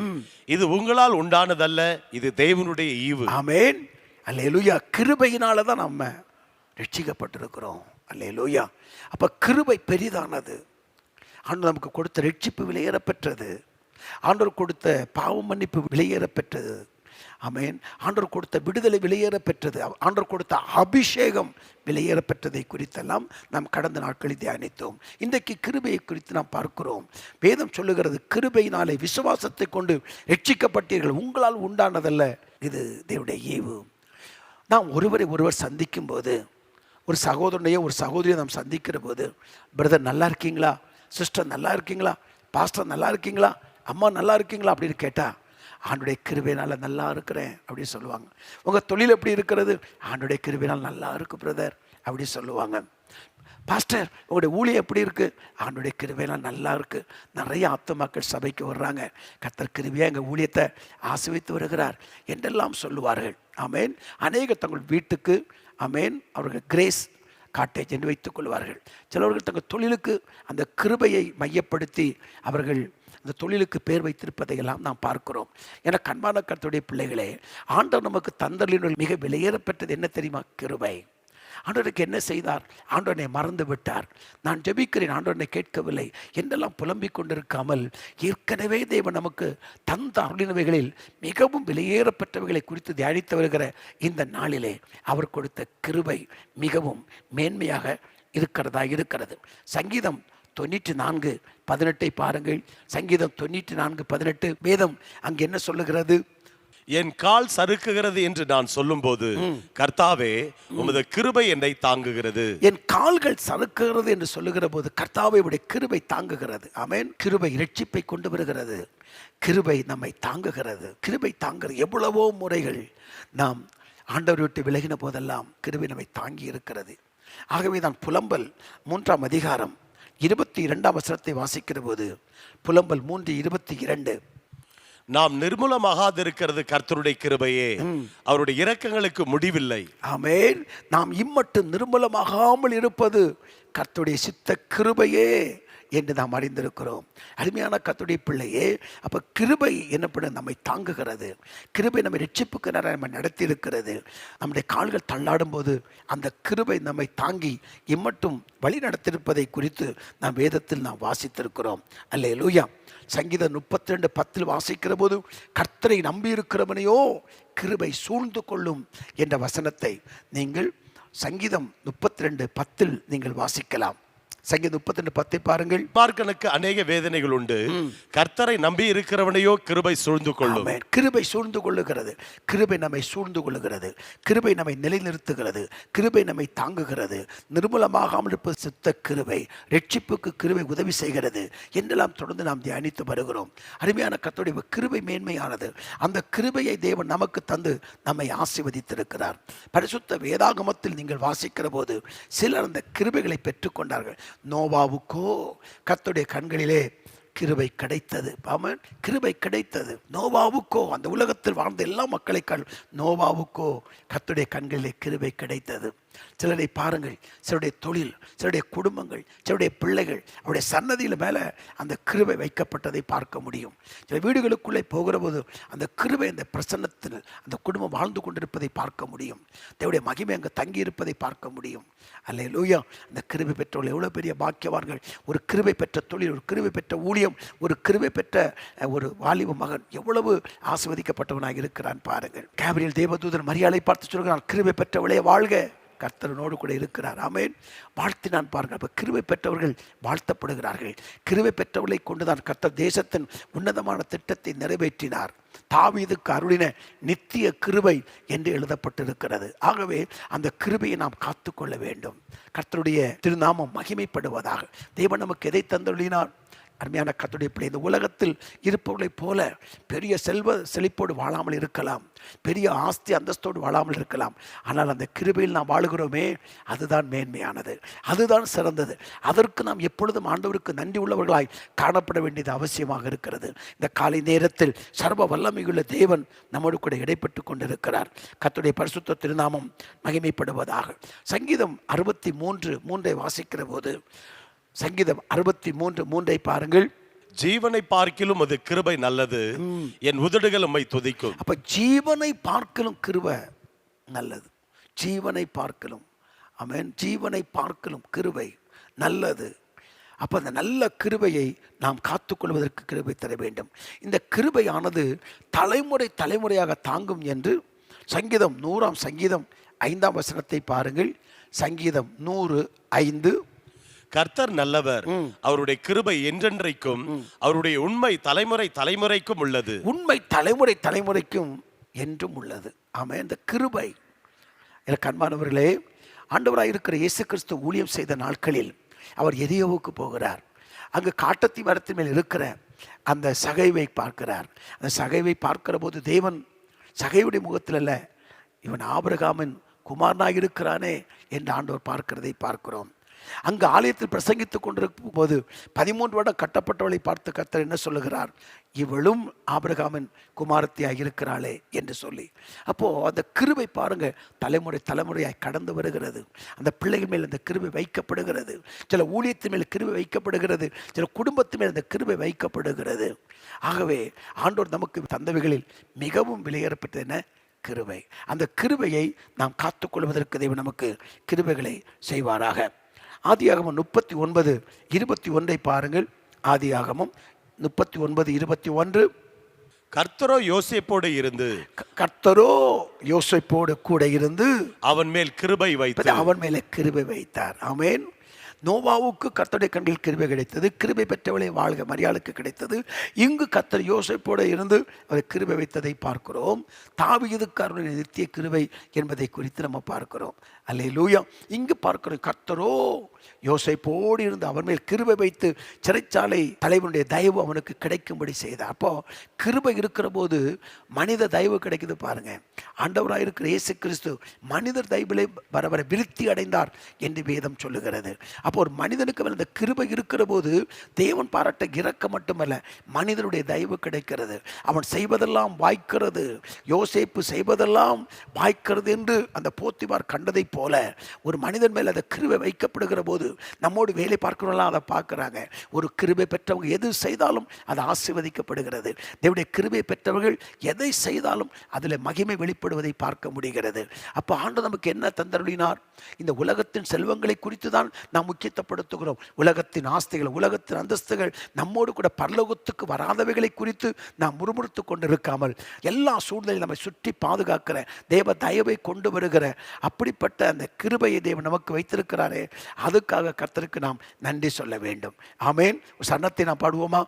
S2: இது உங்களால் உண்டானதல்ல, இது தேவனுடைய ஈவு.
S1: ஆமென், அல்லேலூயா. கிருபையினால தான் நம்ம ரட்சிக்கப்பட்டிருக்கிறோம். அல்லேலூயா. அப்ப கிருபை பெரிதானது. ஆண்டவர் நமக்கு கொடுத்த ரட்சிப்பு விலையேற பெற்றது. ஆண்டவர் கொடுத்த பாவ மன்னிப்பு விலையேற பெற்றது. ஆமென். ஆண்டவர் கொடுத்த விடுதலை விலையேற பெற்றது. ஆண்டவர் கொடுத்த அபிஷேகம் விலையேற பெற்றதை குறித்தெல்லாம் நாம் கடந்த நாட்களில் தியானித்தோம். இன்றைக்கு கிருபையை குறித்து நாம் பார்க்கிறோம். வேதம் சொல்லுகிறது, கிருபையினாலே விசுவாசத்தை கொண்டு ரட்சிக்கப்பட்டீர்கள், உங்களால் உண்டானதல்ல, இது தேவனுடைய ஈவு. நாம் ஒருவரை ஒருவர் சந்திக்கும் போது, ஒரு சகோதரனையோ ஒரு சகோதரியை நாம் சந்திக்கிற போது, பிரதர் நல்லா இருக்கீங்களா, சிஸ்டர் நல்லா இருக்கீங்களா, பாஸ்டர் நல்லா இருக்கீங்களா, அம்மா நல்லா இருக்கீங்களா அப்படின்னு கேட்டால், ஆண்டுடைய கிருபையினால நல்லா இருக்கிறேன் அப்படின்னு சொல்லுவாங்க. உங்கள் தொழில் எப்படி இருக்கிறது? ஆண்டுடைய கிருபையினால் நல்லா இருக்கு பிரதர் அப்படி சொல்லுவாங்க. பாஸ்டர் உங்களுடைய ஊழியம் எப்படி இருக்குது? ஆண்டுடைய கிருபையினால் நல்லா இருக்குது, நிறைய ஆத்துமாக்கள் சபைக்கு வர்றாங்க, கர்த்தர் கிருபையாக எங்கள் ஊழியத்தை ஆசீர்வதித்து வருகிறார் என்றெல்லாம் சொல்லுவார்கள். ஆமென். அநேக தங்கள் வீட்டுக்கு, ஆமென், அவர்கள் கிரேஸ் காட்டேஜ் என்று வைத்துக் கொள்வார்கள். சிலவர்கள் தங்கள் தொழிலுக்கு அந்த கிருபையை மையப்படுத்தி அவர்கள் அந்த தொழிலுக்கு பேர் வைத்திருப்பதையெல்லாம் நாம் பார்க்கிறோம். என கண்பான கர்த்தருடைய பிள்ளைகளே, ஆண்டவர் நமக்கு தந்தலினுள் மிக விலையேறப்பட்டது என்ன தெரியுமா? கிருபை. ஆண்டவருக்கு என்ன செய்தார்? ஆண்டவனை மறந்து விட்டார், நான் ஜெபிக்கிறேன் ஆண்டவனை கேட்கவில்லை என்றெல்லாம் புலம்பிக் கொண்டிருக்காமல், ஏற்கனவே தேவன் நமக்கு தந்த அருளினவைகளில் மிகவும் விலையேறப்பட்டவைகளை குறித்து தியானித்து வருகிற இந்த நாளிலே அவர் கொடுத்த கிருபை மிகவும் மேன்மையாக இருக்கிறது. சங்கீதம் 94:18 பாருங்கள். சங்கீதம் 94:18 வேதம் அங்கு என்ன சொல்லுகிறது?
S2: என் கால் சறுக்குகிறது என்று நான் சொல்லும்போது, கர்த்தாவே உமது கிருபை என்னை தாங்குகிறது.
S1: என் கால்கள் சறுக்குகிறது என்று சொல்லுகிற போது கர்த்தாவே உடைய கிருபை தாங்குகிறது. ஆமென். கிருபை இரட்சிப்பை கொண்டு வருகிறது, கிருபை நம்மை தாங்குகிறது. கிருபை தாங்குகிறது. எவ்வளவோ முறைகள் நாம் ஆண்டவரை விட்டு விலகின போதெல்லாம் கிருபை நம்மை தாங்கி இருக்கிறது. ஆகவே தான் புலம்பல் 3ஆம் அதிகாரம் 22ஆம் வசனத்தை வாசிக்கிற போது, புலம்பல் 3:22,
S2: நாம் நிர்மூலமாகாதிருக்கிறது கர்த்தருடைய கிருபையே, அவருடைய இரக்கங்களுக்கு முடிவில்லை.
S1: ஆமென். நாம் இம்மட்டும் நிர்மூலமாகாமல் இருப்பது கர்த்தருடைய சித்த கிருபையே என்று நாம் அறிந்திருக்கிறோம். அருமையான கர்த்தருடைய பிள்ளையே, அப்போ கிருபை என்னப்படும் நம்மை தாங்குகிறது. கிருபை நம்மை ரட்சிப்புக்கு நம்ம நடத்தி இருக்கிறது. நம்முடைய கால்கள் தள்ளாடும் போது அந்த கிருபை நம்மை தாங்கி இம்மட்டும் வழி நடத்திருப்பதை குறித்து நாம் வேதத்தில் நாம் வாசித்திருக்கிறோம். அல்லேலூயா. சங்கீதம் 32:10 வாசிக்கிற போது, கர்த்தரை நம்பியிருக்கிறவனையோ கிருபை சூழ்ந்து கொள்ளும் என்ற வசனத்தை நீங்கள் சங்கீதம் 32:10 நீங்கள் வாசிக்கலாம். சங்கீதம் 32:10 பாருங்கள்.
S2: பார்க்கனுக்கு அநேக வேதனைகள் உண்டு, கர்த்தரை நம்பி இருக்கிறவனையோ கிருபை சூழ்ந்து கொள்ளும்.
S1: கிருபை சூழ்ந்து கொள்ளுகிறது. கிருபை நம்மை சூழ்ந்து கொள்ளுகிறது. கிருபை நம்மை நிலைநிறுத்துகிறது. கிருபை நம்மை தாங்குகிறது. நிர்மூலமாகாமல் இருப்பது சித்த கிருபை. ரட்சிப்புக்கு கிருபை உதவி செய்கிறது என்றெல்லாம் தொடர்ந்து நாம் தியானித்து வருகிறோம். அருமையான கர்த்தருடைய கிருபை மேன்மையானது. அந்த கிருபையை தேவன் நமக்கு தந்து நம்மை ஆசீர்வதித்திருக்கிறார். பரிசுத்த வேதாகமத்தில் நீங்கள் வாசிக்கிற போது சிலர் அந்த கிருபைகளை பெற்றுக்கொண்டார்கள். நோவாவுக்கோ கர்த்தருடைய கண்களிலே கிருபை கிடைத்தது. ஆமென். கிருபை கிடைத்தது நோவாவுக்கோ. அந்த உலகத்தில் வாழ்ந்த எல்லா மக்களை நோவாவுக்கோ கர்த்தருடைய கண்களிலே கிருபை கிடைத்தது. சிலரை பாருங்கள், சிலருடைய தொழில், சிலருடைய குடும்பங்கள், சிலருடைய பிள்ளைகள், அவருடைய சன்னதியில் மேலே அந்த கிருபை வைக்கப்பட்டதை பார்க்க முடியும். சில வீடுகளுக்குள்ளே போகிற போது அந்த கிருபை, அந்த பிரசன்னத்தில் அந்த குடும்பம் வாழ்ந்து கொண்டிருப்பதை பார்க்க முடியும். தேவனுடைய மகிமை அங்கே தங்கி இருப்பதை பார்க்க முடியும். அல்லேலூயா. அந்த கிருபை பெற்றவர்கள் எவ்வளோ பெரிய பாக்கியவான்கள். ஒரு கிருபை பெற்ற தொழில், ஒரு கிருபை பெற்ற ஊழியம், ஒரு கிருபை பெற்ற ஒரு வாலிப மகன் எவ்வளவு ஆசீர்வதிக்கப்பட்டவனாக இருக்கிறான் பாருங்கள். கேப்ரியல் தேவதூதன் மரியாதை பார்த்து சொல்கிறான், கிருபை பெற்றவளே வாழ்க, கர்த்தரனோடு கூட இருக்கிறார். ஆமென். வாழ்த்தினான் பாருங்கள். அப்போ கிருபை பெற்றவர்கள் வாழ்த்தப்படுகிறார்கள். கிருபை பெற்றவர்களை கொண்டுதான் கர்த்தர் தேசத்தின் உன்னதமான திட்டத்தை நிறைவேற்றினார். தாவீதுக்கு அருளின நித்திய கிருபை என்று எழுதப்பட்டிருக்கிறது. ஆகவே அந்த கிருபையை நாம் காத்துக்கொள்ள வேண்டும். கர்த்தருடைய திருநாமம் மகிமைப்படுவதாக. தேவன் நமக்கு எதை தந்தருளினார்? அருமையான கர்த்தருடைய பிள்ளை, இந்த உலகத்தில் இருப்பவர்களைப் போல பெரிய செல்வ செழிப்போடு வாழாமல் இருக்கலாம், பெரிய ஆஸ்தி அந்தஸ்தோடு வாழாமல் இருக்கலாம். ஆனால் அந்த கிருபையில் நாம் வாழுகிறோமே, அதுதான் மேன்மையானது, அதுதான் சிறந்தது. அதற்கு நாம் எப்பொழுதும் ஆண்டவருக்கு நன்றி உள்ளவர்களாய் காணப்பட வேண்டியது அவசியமாக இருக்கிறது. இந்த காலை நேரத்தில் சர்வ வல்லமையுள்ள தேவன் நம்மோடு கூட இடைப்பட்டு கொண்டிருக்கிறார். கர்த்தருடைய பரிசுத்த திருநாமம் மகிமைப்படுவதாக. சங்கீதம் 63:3 வாசிக்கிற போது, சங்கீதம் 63:3 பாருங்கள்.
S2: ஜீவனை பார்க்கிலும் அது கிருபை நல்லது, என் உதடுகள் உம்மை துதிக்கும்.
S1: அப்ப ஜீவனை பார்க்கலும் கிருபை நல்லது. ஜீவனை பார்க்கலும், ஆமென், ஜீவனை பார்க்கலும் கிருபை நல்லது. அப்ப அந்த நல்ல கிருபையை நாம் காத்துக்கொள்வதற்கு கிருபை தர வேண்டும். இந்த கிருபையானது தலைமுறை தலைமுறையாக தாங்கும் என்று சங்கீதம் 100ஆம் சங்கீதம் 5ஆம் வசனத்தை பாருங்கள். சங்கீதம் 100:5,
S2: கர்த்தர் நல்லவர், அவருடைய கிருபை என்றென்றைக்கும், அவருடைய உண்மை தலைமுறை தலைமுறைக்கும் உள்ளது.
S1: உண்மை தலைமுறை தலைமுறைக்கும் என்றும் உள்ளது. ஆமென். இந்த கிருபை, எனக்கு அன்பானவர்களே, ஆண்டவராக இருக்கிற இயேசு கிறிஸ்து ஊழியம் செய்த நாட்களில் அவர் எரியோவுக்கு போகிறார். அங்கு காட்டத்தி மரத்தின் மேல் இருக்கிற அந்த சகைவை பார்க்கிறார். அந்த சகைவை பார்க்கிற போது தேவன் சகைவுடைய முகத்தில் அல்ல, இவன் ஆபிரகாமின் குமாரனாக இருக்கிறானே என்று ஆண்டவர் பார்க்கிறதை பார்க்கிறோம். அங்கு ஆலயத்தில் பிரசங்கித்துக் கொண்டிருக்கும் போது 13 வருடம் கட்டப்பட்டவளை பார்த்து கர்த்தர் என்ன சொல்லுகிறார்? இவளும் ஆபிரகாமின் குமாரத்தியாக இருக்கிறாளே என்று சொல்லி. அப்போ அந்த கிருபை பாருங்க, தலைமுறை தலைமுறையாய் கடந்து வருகிறது. அந்த பிள்ளைகள் மேல் அந்த கிருபை வைக்கப்படுகிறது. சில ஊழியத்தின் மேல் கிருபை வைக்கப்படுகிறது. சில குடும்பத்தின் மேல் அந்த கிருபை வைக்கப்படுகிறது. ஆகவே ஆண்டவர் நமக்கு தந்தவைகளில் மிகவும் விலையேறப்பட்டது என்ன? கிருபை. அந்த கிருபையை நாம் காத்துக்கொள்வதற்கு தேவன் நமக்கு கிருபைகளை செய்வாராக. ஆதியாகமம் 39:21 பாருங்கள். ஆதியாகமம் 39:21.
S2: கர்த்தரோ யோசேப்போடு இருந்து,
S1: கர்த்தரோ யோசேப்போடு கூட இருந்து
S2: அவன் மேல் கிருபை வைத்து,
S1: அவன் மேலே கிருபை வைத்தார். ஆமென். நோவாவுக்கு கர்த்தருடைய கண்களில் கிருபை கிடைத்தது. கிருபை பெற்றவளை வாழ்க மரியாளுக்கு கிடைத்தது. இங்கு கர்த்தர் யோசேப்போடு இருந்து அவர் கிருபை வைத்ததை பார்க்கிறோம். தாவீதுக்கு அருளின நித்திய கிருபை என்பதை குறித்து நம்ம பார்க்கிறோம். அல்லேலூயா. இங்கு பார்க்கிறோம், கர்த்தரோ யோசேப்போடு இருந்து அவர் மேல் கிருபை வைத்து சிறைச்சாலை தலைவனுடைய தயவு அவனுக்கு கிடைக்கும்படி செய்தார். அப்போ கிருபை இருக்கிற போது மனித தயவு கிடைக்குது பாருங்க. ஆண்டவராக இருக்கிற இயேசு கிறிஸ்து மனிதர் தயவிலே வர வர விருத்தி அடைந்தார் என்று வேதம் சொல்லுகிறது. அப்போ ஒரு மனிதனுக்கு அந்த கிருபை இருக்கிற போது தேவன் பாராட்ட இரக்கம் மட்டுமல்ல, மனிதனுடைய தயவு கிடைக்கிறது. அவன் செய்வதெல்லாம் வாய்க்கிறது, யோசேப்பு செய்வதெல்லாம் வாய்க்கிறது என்று அந்த போத்திபார் கண்டதை போல ஒரு மனிதன் மேல் அந்த கிருபை வைக்கப்படுகிற போது நம்மோடு வேலை பார்க்கிறவங்களாம் அதை பார்க்கிறாங்க. ஒரு கிருபை பெற்றவங்க எது செய்தாலும் அது ஆசீர்வதிக்கப்படுகிறது. தேவனுடைய கிருபை பெற்றவர்கள் எதை செய்தாலும் அதில் மகிமை வெளிப்படுவதை பார்க்க முடிகிறது. அப்போ ஆண்டவர் நமக்கு என்ன தந்தருளினார்? இந்த உலகத்தின் செல்வங்களை குறித்து தான் நாம் முக்கியத்துவப்படுத்துகிறோம். உலகத்தின் ஆஸ்திகள், உலகத்தின் அந்தஸ்துகள், நம்மோடு கூட பரலோகத்துக்கு வராதவைகளை குறித்து நாம் முறுமுறுத்து கொண்டு இருக்காமல் எல்லா சூழ்நிலையும் நம்மை சுற்றி பாதுகாக்கிற தேவ தயவை கொண்டு வருகிற அப்படிப்பட்ட அந்த கிருபையை தேவன் நமக்கு வைத்திருக்கிறாரே, அதுக்காக கர்த்தருக்கு நாம் நன்றி சொல்ல வேண்டும். ஆமேன். சன்னத்தை நாம் பாடுவோமா?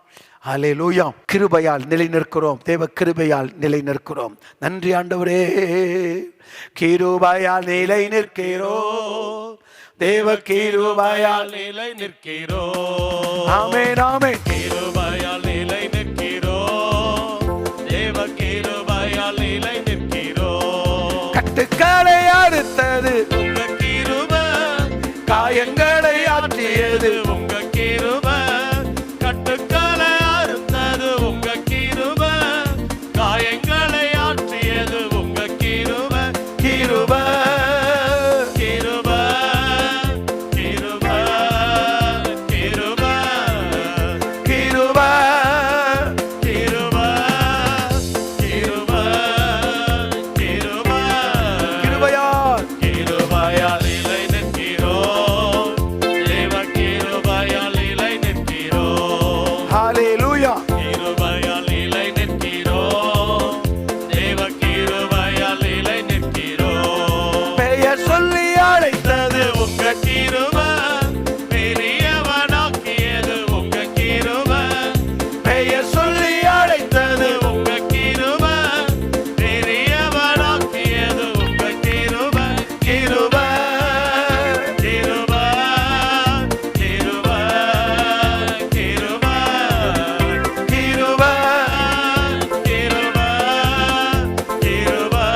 S1: ஹல்லேலூயா. கிருபையால் நிலை நிற்கிறோம், தேவ கிருபையால் நிலை நிற்கிறோம். நன்றி ஆண்டவரே. கிருபையால் நிலை நிற்கிறோம், தேவ கிருபையால்
S2: நிலை நிற்கிறோ.
S1: ஆமென் ஆமென்.
S2: கிருபையால் நிலை நிற்கிறோ, தேவ கிருபையால் நிலை நிற்கிறோ.
S1: கட்டுக்களை அறுத்தது
S2: உங்க கிருபை,
S1: காயங்களை ஆற்றியது
S2: உங்க கிருபை. கட்டுக்களை அறுத்தது உங்க கிருபை, காயங்களை ஆற்றியது உங்க கிருபை.
S1: கிருபை
S2: கிருபை கிருபை கிருபை
S1: கிருபை
S2: கிருபை கிருபை கிருபை.
S1: கிருபையால்
S2: கிருபையால் நிலை நிற்கிறோம், தேவ கிருபையால் நிலை நிற்கிறோம்.
S1: ஹல்லேலூயா.
S2: கிருபையால் நிலை நிற்கிறோம், தேவ கிருபையால் நிலை நிற்கிறோம்.
S1: பெயர் சொல்லி அழைத்தது
S2: உங்க கிருபை, பெரியவனாக்கியது உங்க கிருபை.
S1: பெயர் சொல்லி அழைத்தது
S2: உங்க கிருபை, பெரியவனாக்கியது உங்க கிருபை.
S1: கிருபை
S2: கிருபை கிருபை கிருபை
S1: கிருபை.
S2: கிருபை கிருபை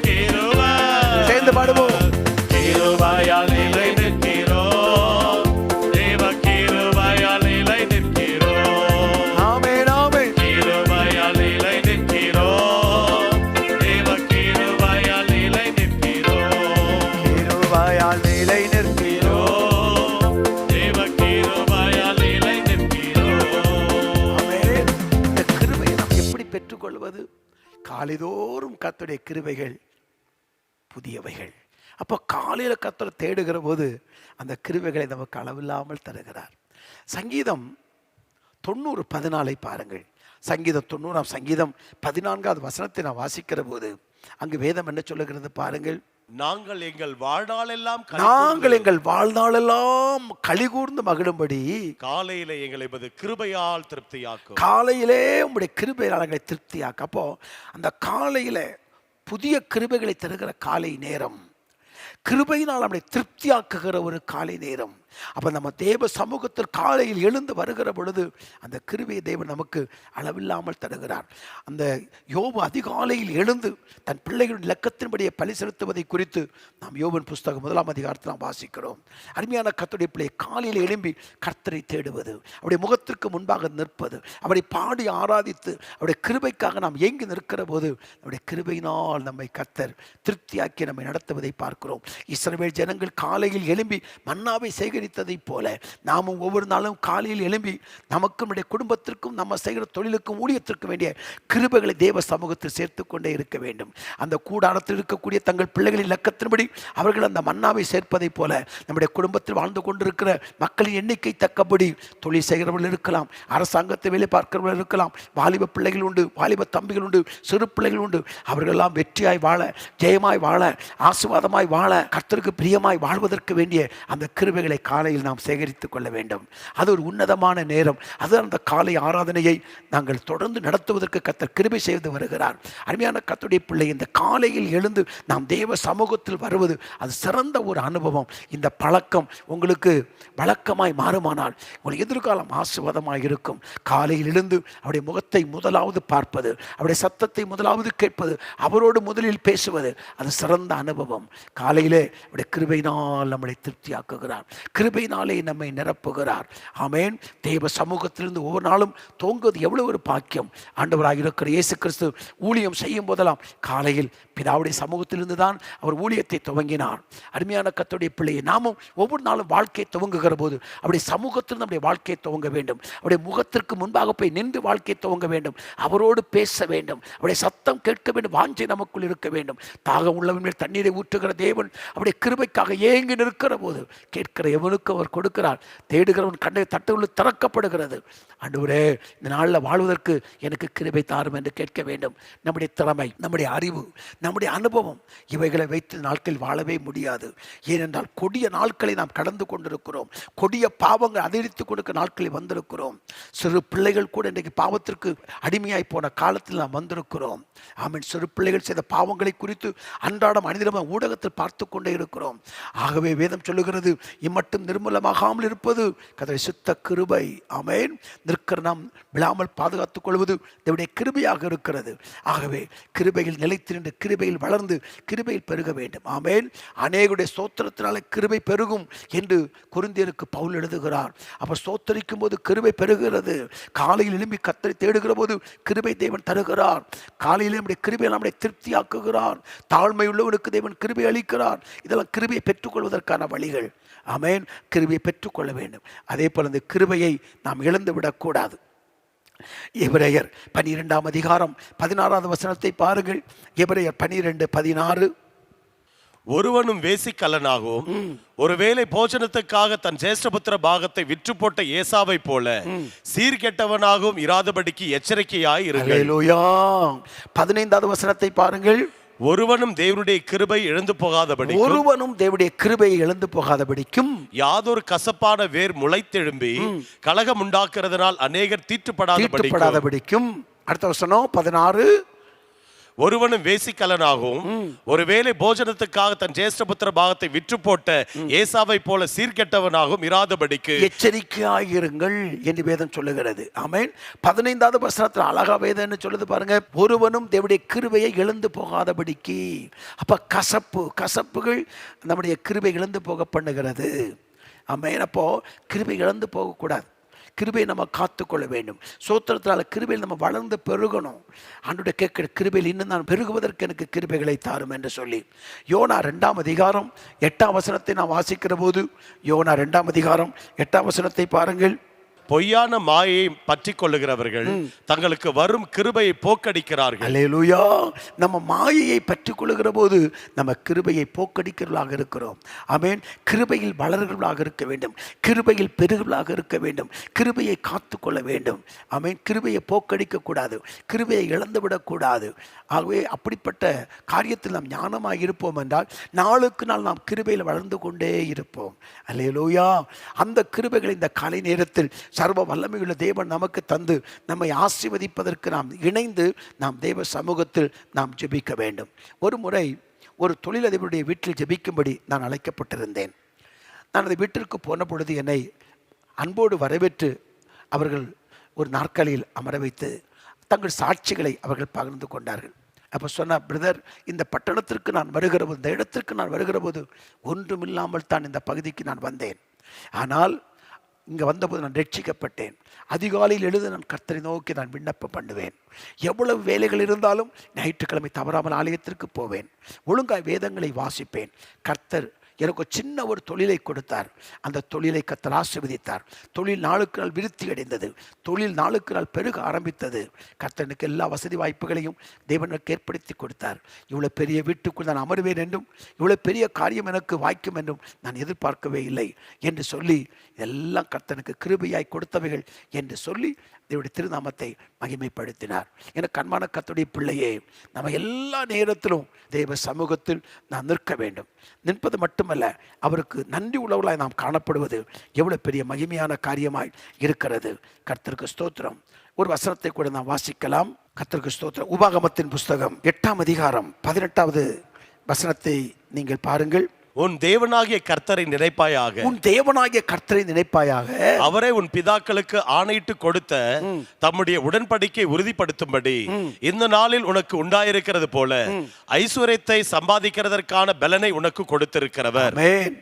S2: கிருபை.
S1: சேர்ந்து பாடுவோம்.
S2: கிருபையால் நிலை நிற்கிறோம், தேவ கிருபையால் நிலை நிற்கிறோம்.
S1: ஆமென் ஆமென்.
S2: கிருபையால் நிலை நிற்கிறோம், தேவ கிருபையால் நிலை நிற்கிறோம்.
S1: கிருபையால் நிலை நிற்கிறோம்.
S2: தேவ கிருபையால் நிலை நிற்கிறோம்.
S1: ஆமென். இந்த கிருபையை நாம் எப்படி பெற்றுக்கொள்வது? காலைதோறும் கர்த்தருடைய கிருபைகள் புதியவைகள். அப்போ காலையில் கர்த்தரை தேடுகிற போது அந்த கிருபைகளை நமக்கு அளவில்லாமல் தருகிறார். சங்கீதம் 90:14 பாருங்கள். சங்கீதம் 90 சங்கீதம் 14வது வசனத்தை நான் வாசிக்கிற போது அங்கு வேதம் என்ன சொல்லுகிறது பாருங்கள்.
S2: நாங்கள் எங்கள் வாழ்நாளெல்லாம்
S1: நாங்கள் எங்கள் வாழ்நாளெல்லாம் களிகூர்ந்து மகிழும்படி
S2: காலையில எங்களை கிருபையால் திருப்தியாக்கும்.
S1: காலையிலே உங்களுடைய கிருபையால் எங்களை திருப்தியாக்க. அப்போ அந்த காலையில புதிய கிருபைகளை தருகிற காலை நேரம், கிருபையினால் நம்மை திருப்தியாக்குகிற ஒரு காலை நேரம். அப்போ நம்ம தேவ சமூகத்தில் காலையில் எழுந்து வருகிற பொழுது அந்த கிருபையை தேவன் நமக்கு அளவில்லாமல் தருகிறார். அந்த யோபு அதிகாலையில் எழுந்து தன் பிள்ளைகளின் இலக்கத்தின்படியே பலி செலுத்துவதை குறித்து நாம் யோபின் புஸ்தகம் 1ஆம் அதிகாரத்தில் நாம் வாசிக்கிறோம். அருமையான கர்த்தருடைய பிள்ளை காலையில் எழும்பி கர்த்தரை தேடுவது, அவருடைய முகத்திற்கு முன்பாக நிற்பது, அவரை பாடி ஆராதித்து அவருடைய கிருபைக்காக நாம் ஏங்கி நிற்கிற போது அவருடைய கிருபையினால் நம்மை கர்த்தர் திருப்தியாக்கி நம்மை நடத்துவதை பார்க்கிறோம். இஸ்ரவேல் ஜனங்கள் காலையில் எழும்பி மன்னாவை சேகரித்ததைப் போல நாமும் ஒவ்வொரு நாளும் காலையில் எழும்பி நமக்கும் நம்முடைய குடும்பத்திற்கும் நம்ம செய்கிற தொழிலுக்கும் ஊழியத்திற்கும் வேண்டிய கிருபைகளை தேவ சமூகத்தில் சேர்த்து கொண்டே இருக்க வேண்டும். அந்த கூடாரத்தில் இருக்கக்கூடிய தங்கள் பிள்ளைகளின் இலக்கத்தின்படி அவர்கள் அந்த மன்னாவை சேர்ப்பதைப் போல நம்முடைய குடும்பத்தில் வாழ்ந்து கொண்டிருக்கிற மக்களின் எண்ணிக்கை தக்கபடி தொழில் செய்கிறவர்கள் இருக்கலாம், அரசாங்கத்தை வேலை பார்க்கிறவர்கள் இருக்கலாம், வாலிப பிள்ளைகள் உண்டு, வாலிப தம்பிகள் உண்டு, சிறு பிள்ளைகள் உண்டு. அவர்களெல்லாம் வெற்றியாய் வாழ, ஜெயமாய் வாழ, ஆசீர்வாதமாய் வாழ, கர்த்தருக்கு பிரியமாய் வாழ்வதற்கு வேண்டிய அந்த கிருபைகளை காலையில் நாம் சேகரித்து கொள்ள வேண்டும். அது ஒரு உன்னதமான நேரம். அது அந்த காலை ஆராதனையை நாங்கள் தொடர்ந்து நடத்துவதற்கு கர்த்தர் கிருபை செய்து வருகிறார். அருமையான கர்த்தருடைய பிள்ளை, இந்த காலையில் எழுந்து நாம் தேவ சமூகத்தில் வருவது அது சிறந்த ஒரு அனுபவம். இந்த பழக்கம் உங்களுக்கு வழக்கமாய் மாறுமானால் உங்கள் எதிர்காலம் ஆசீர்வாதமாக இருக்கும். காலையில் எழுந்து அவருடைய முகத்தை முதலாவது பார்ப்பது, அவருடைய சத்தத்தை முதலாவது கேட்பது, அவரோடு முதலில் பேசுவது அது சிறந்த அனுபவம். காலையிலே அவருடைய கிருபையினால் நம்மை திருப்தியாக்குகிறார், கிருபையினாலே நம்மை நிரப்புகிறார். ஆமேன். தேவ சமூகத்திலிருந்து ஒவ்வொரு நாளும் தோங்குவது எவ்வளவு ஒரு பாக்கியம். ஆண்டவராக இருக்கிற இயேசு கிறிஸ்து ஊழியம் செய்யும் போதெல்லாம் காலையில் பிதாவுடைய சமூகத்திலிருந்து தான் அவர் ஊழியத்தை துவங்கினார். அருமையான கர்த்தருடைய பிள்ளையை, நாமும் ஒவ்வொரு நாளும் வாழ்க்கையை துவங்குகிற போது அவருடைய சமூகத்தில் நம்முடைய வாழ்க்கையை துவங்க வேண்டும். அவருடைய முகத்திற்கு முன்பாக போய் நின்று வாழ்க்கையை துவங்க வேண்டும். அவரோடு பேச வேண்டும். அவருடைய சத்தம் கேட்க வேண்டும். வாஞ்சை நமக்குள் இருக்க வேண்டும். தாகம் உள்ளவன் மேல் தண்ணீரை ஊற்றுகிற தேவன் அவருடைய கிருபைக்காக ஏங்கி நிற்கிற போது கேட்கிற எவனுக்கு அவர் கொடுக்கிறார். தேடுகிறவன் கண்ணை தட்டுள்ள திறக்கப்படுகிறது. ஆண்டவரே, இந்த நாளில் வாழ்வதற்கு எனக்கு கிருபை தாரும் என்று கேட்க வேண்டும். நம்முடைய திறமை, நம்முடைய அறிவு, நம்முடைய அனுபவம் இவைகளை வைத்து நாட்களில் வாழவே முடியாது. ஏனென்றால் கொடிய நாட்களை நாம் கடந்து கொண்டிருக்கிறோம். கொடிய பாவங்கள் அதிகரித்துக் கொடுக்க நாட்களில் வந்திருக்கிறோம். சிறு பிள்ளைகள் கூட இன்றைக்கு பாவத்திற்கு அடிமையாய் போன காலத்தில் நாம் வந்திருக்கிறோம். ஆமீன். சிறு பிள்ளைகள் செய்த பாவங்களை குறித்து அன்றாடம் அனிதினமாக ஊடகத்தில் பார்த்து கொண்டே இருக்கிறோம். ஆகவே வேதம் சொல்லுகிறது, இம்மட்டும் நிர்மூலமாகாமல் இருப்பது கர்த்தருடைய சுத்த கிருபை. ஆமேன். நிற்கிற நாம் விழாமல் பாதுகாத்துக் கொள்வது தேவனுடைய கிருபையாக இருக்கிறது. ஆகவே கிருபையில் நிலைத்து நின்று கிருபையில் வளர்ந்து கிருபையில் பெருக வேண்டும். ஆமேன். அநேகருடைய ஸ்தோத்திரத்தினாலே கிருபை பெருகும் என்று கொரிந்தியருக்கு பவுல் எழுதுகிறார். அப்ப ஸ்தோத்தரிக்கும் போது கிருபை பெருகிறது. காலையில் எழும்பி கர்த்தரை தேடுகிற போது கிருபை தேவன் தருகிறார். காலையில் நம்முடைய கிருபை நம்முடைய திருப்தியாக்குகிறார். தாழ்மை உள்ளவனுக்கு தேவன் கிருபை அளிக்கிறார். இதெல்லாம் கிருபையை பெற்றுக்கொள்வதற்கான வழிகள். ஆமேன். கிருபையை பெற்றுக்கொள்ள வேண்டும். அதே போல இந்த கிருபையை நாம் இழந்து விடக்கூடாது. எபிரேயர் 12:16 பாருங்கள். எபிரேயர் 12:16.
S2: ஒருவனும் வேசிக்கல்லனாகவும் ஒருவேளை போஜனத்துக்காக தன் ஜேஷ்டபுத்திர பாகத்தை விற்று போட்ட ஏசாவை போல சீர்கெட்டவனாகவும் இராதபடிக்கு எச்சரிக்கையாய் இருங்கள்.
S1: 15 பாருங்கள்.
S2: ஒருவனும் தேவனுடைய கிருபை இழந்து போகாதபடிக்கும் யாதொரு கசப்பான வேர் முளைத்தெழும்பி கலகம் உண்டாக்குறதுனால் அநேகர் தீட்டுப்படாதபடிக்கும்.
S1: அடுத்த வசனம் 16.
S2: ஒருவனும் வேசிக்கலனாகவும் ஒருவேளை போஜனத்துக்காக தன் ஜேஷ்டபுத்திர பாகத்தை விற்று போட்ட ஏசாவை போல சீர்கெட்டவனாகவும் இராதபடிக்கு
S1: எச்சரிக்கையாயிருங்கள் என்று வேதம் சொல்லுகிறது. ஆமென். 15 வசனத்தில் அழகா வேதம் சொல்லுது பாருங்க. ஒருவனும் தேவனுடைய கிருபையை இழந்து போகாதபடிக்கு. அப்ப கசப்புகள் நம்முடைய கிருபை இழந்து போக பண்ணுகிறது. ஆமென். அப்போ கிருபை இழந்து போகக்கூடாது. கிருபையை நம்ம காத்துக்கொள்ள வேண்டும். சோத்திரத்தினால கிருபையில் நம்ம வளர்ந்து பெருகணும். ஆண்டவருடைய கேட்கிற கிருபையில் இன்னும் நான் பெருகுவதற்கு எனக்கு கிருபைகளை தாரும் என்று சொல்லி யோனா 2:8 நான் வாசிக்கிற போது, யோனா 2:8 பாருங்கள்.
S2: பொய்யான மாயை பற்றி கொள்ளுகிறவர்கள் தங்களுக்கு வரும் கிருபையை போக்கடிக்கிறார்கள்.
S1: அல்லேலூயா. நம்ம மாயையை பற்றி கொள்ளுகிற போது நம்ம கிருபையை போக்கடிக்கிறவர்களாக இருக்கிறோம். ஆமென். கிருபையில் வளர்களாக இருக்க வேண்டும். கிருபையில் பெருகளாக இருக்க வேண்டும். கிருபையை காத்துக்கொள்ள வேண்டும். ஆமென். கிருபையை போக்கடிக்க கூடாது. கிருபையை இழந்து விடக்கூடாது. ஆகவே அப்படிப்பட்ட காரியத்தில் நாம் ஞானமாக இருப்போம் என்றால் நாளுக்கு நாள் நாம் கிருபையில் வளர்ந்து கொண்டே இருப்போம். அல்லேலூயா. அந்த கிருபைகளை இந்த காலை நேரத்தில் சர்வ வல்லமையுள்ள தேவன் நமக்கு தந்து நம்மை ஆசீர்வதிப்பதற்கு நாம் இணைந்து நாம் தேவ சமூகத்தில் நாம் ஜெபிக்க வேண்டும். ஒரு முறை ஒரு தொழிலதிபருடைய வீட்டில் ஜெபிக்கும்படி நான் அழைக்கப்பட்டிருந்தேன். நான் அந்த வீட்டிற்கு போன பொழுது என்னை அன்போடு வரவேற்று அவர்கள் ஒரு நாற்காலியில் அமர வைத்து தங்கள் சாட்சிகளை அவர்கள் பகிர்ந்து கொண்டார்கள். அப்போ சொன்ன, பிரதர், இந்த பட்டணத்திற்கு நான் வருகிற போது, இந்த இடத்திற்கு நான் வருகிற போது ஒன்றுமில்லாமல் தான் இந்த பகுதிக்கு நான் வந்தேன். ஆனால் இங்கே வந்தபோது நான் ரட்சிக்கப்பட்டேன். அதிகாலையில் எழுந்து நான் கர்த்தரை நோக்கி நான் விண்ணப்பம் பண்ணுவேன். எவ்வளவு வேலைகள் இருந்தாலும் ஞாயிற்றுக்கிழமை தவறாமல் ஆலயத்திற்கு போவேன். ஒழுங்காய் வேதங்களை வாசிப்பேன். கர்த்தர் எனக்கு சின்ன ஒரு தொழிலை கொடுத்தார். அந்த தொழிலை கர்த்தர் ஆசீர்வதித்தார். தொழில் நாளுக்கு நாள் விருத்தி அடைந்தது. தொழில் நாளுக்கு நாள் பெருக ஆரம்பித்தது. கர்த்தனுக்கு எல்லா வசதி வாய்ப்புகளையும் தேவனுக்கு ஏற்படுத்தி கொடுத்தார். இவ்வளோ பெரிய வீட்டுக்குள் நான் அமர்வேன் என்றும் இவ்வளோ பெரிய காரியம் எனக்கு வாய்க்கும் என்றும் நான் எதிர்பார்க்கவே இல்லை என்று சொல்லி, எல்லாம் கர்த்தனுக்கு கிருபையாய் கொடுத்தவைகள் என்று சொல்லி தேவனுடைய திருநாமத்தை மகிமைப்படுத்தினார். எனக்கு அன்பான கர்த்தருடைய பிள்ளையே, நம்ம எல்லா நேரத்திலும் தேவ சமூகத்தில் நாம் நிற்க வேண்டும். நிற்பது மட்டுமல்ல, மட்டுமல்ல, அவருக்கு நன்றி உள்ளவர்களாய் நாம் காணப்படுவது எவ்வளவு பெரிய மகிமையான காரியமாய் இருக்கிறது. கர்த்தருக்கு ஸ்தோத்திரம். ஒரு வசனத்தை கூட நாம் வாசிக்கலாம். கர்த்தருக்கு ஸ்தோத்திரம். உபாகமத்தின் புஸ்தகம் 8ஆம் அதிகாரம் 18வது வசனத்தை நீங்கள் பாருங்கள்.
S2: உன் தேவனாகிய கர்த்தரை நினைப்பாயாக,
S1: உன் தேவனாகிய கர்த்தரை நினைப்பாயாக,
S2: அவரே உன் பிதாக்களுக்கு ஆணையிட்டு கொடுத்த தம்முடைய உடன்படிக்கை உறுதிப்படுத்தும்படி இந்த நாளில் உனக்கு உண்டாயிருக்கிறது போல ஐஸ்வர்யத்தை சம்பாதிக்கிறதற்கான பலனை உனக்கு கொடுத்திருக்கிறவர்.
S1: ஆமென்.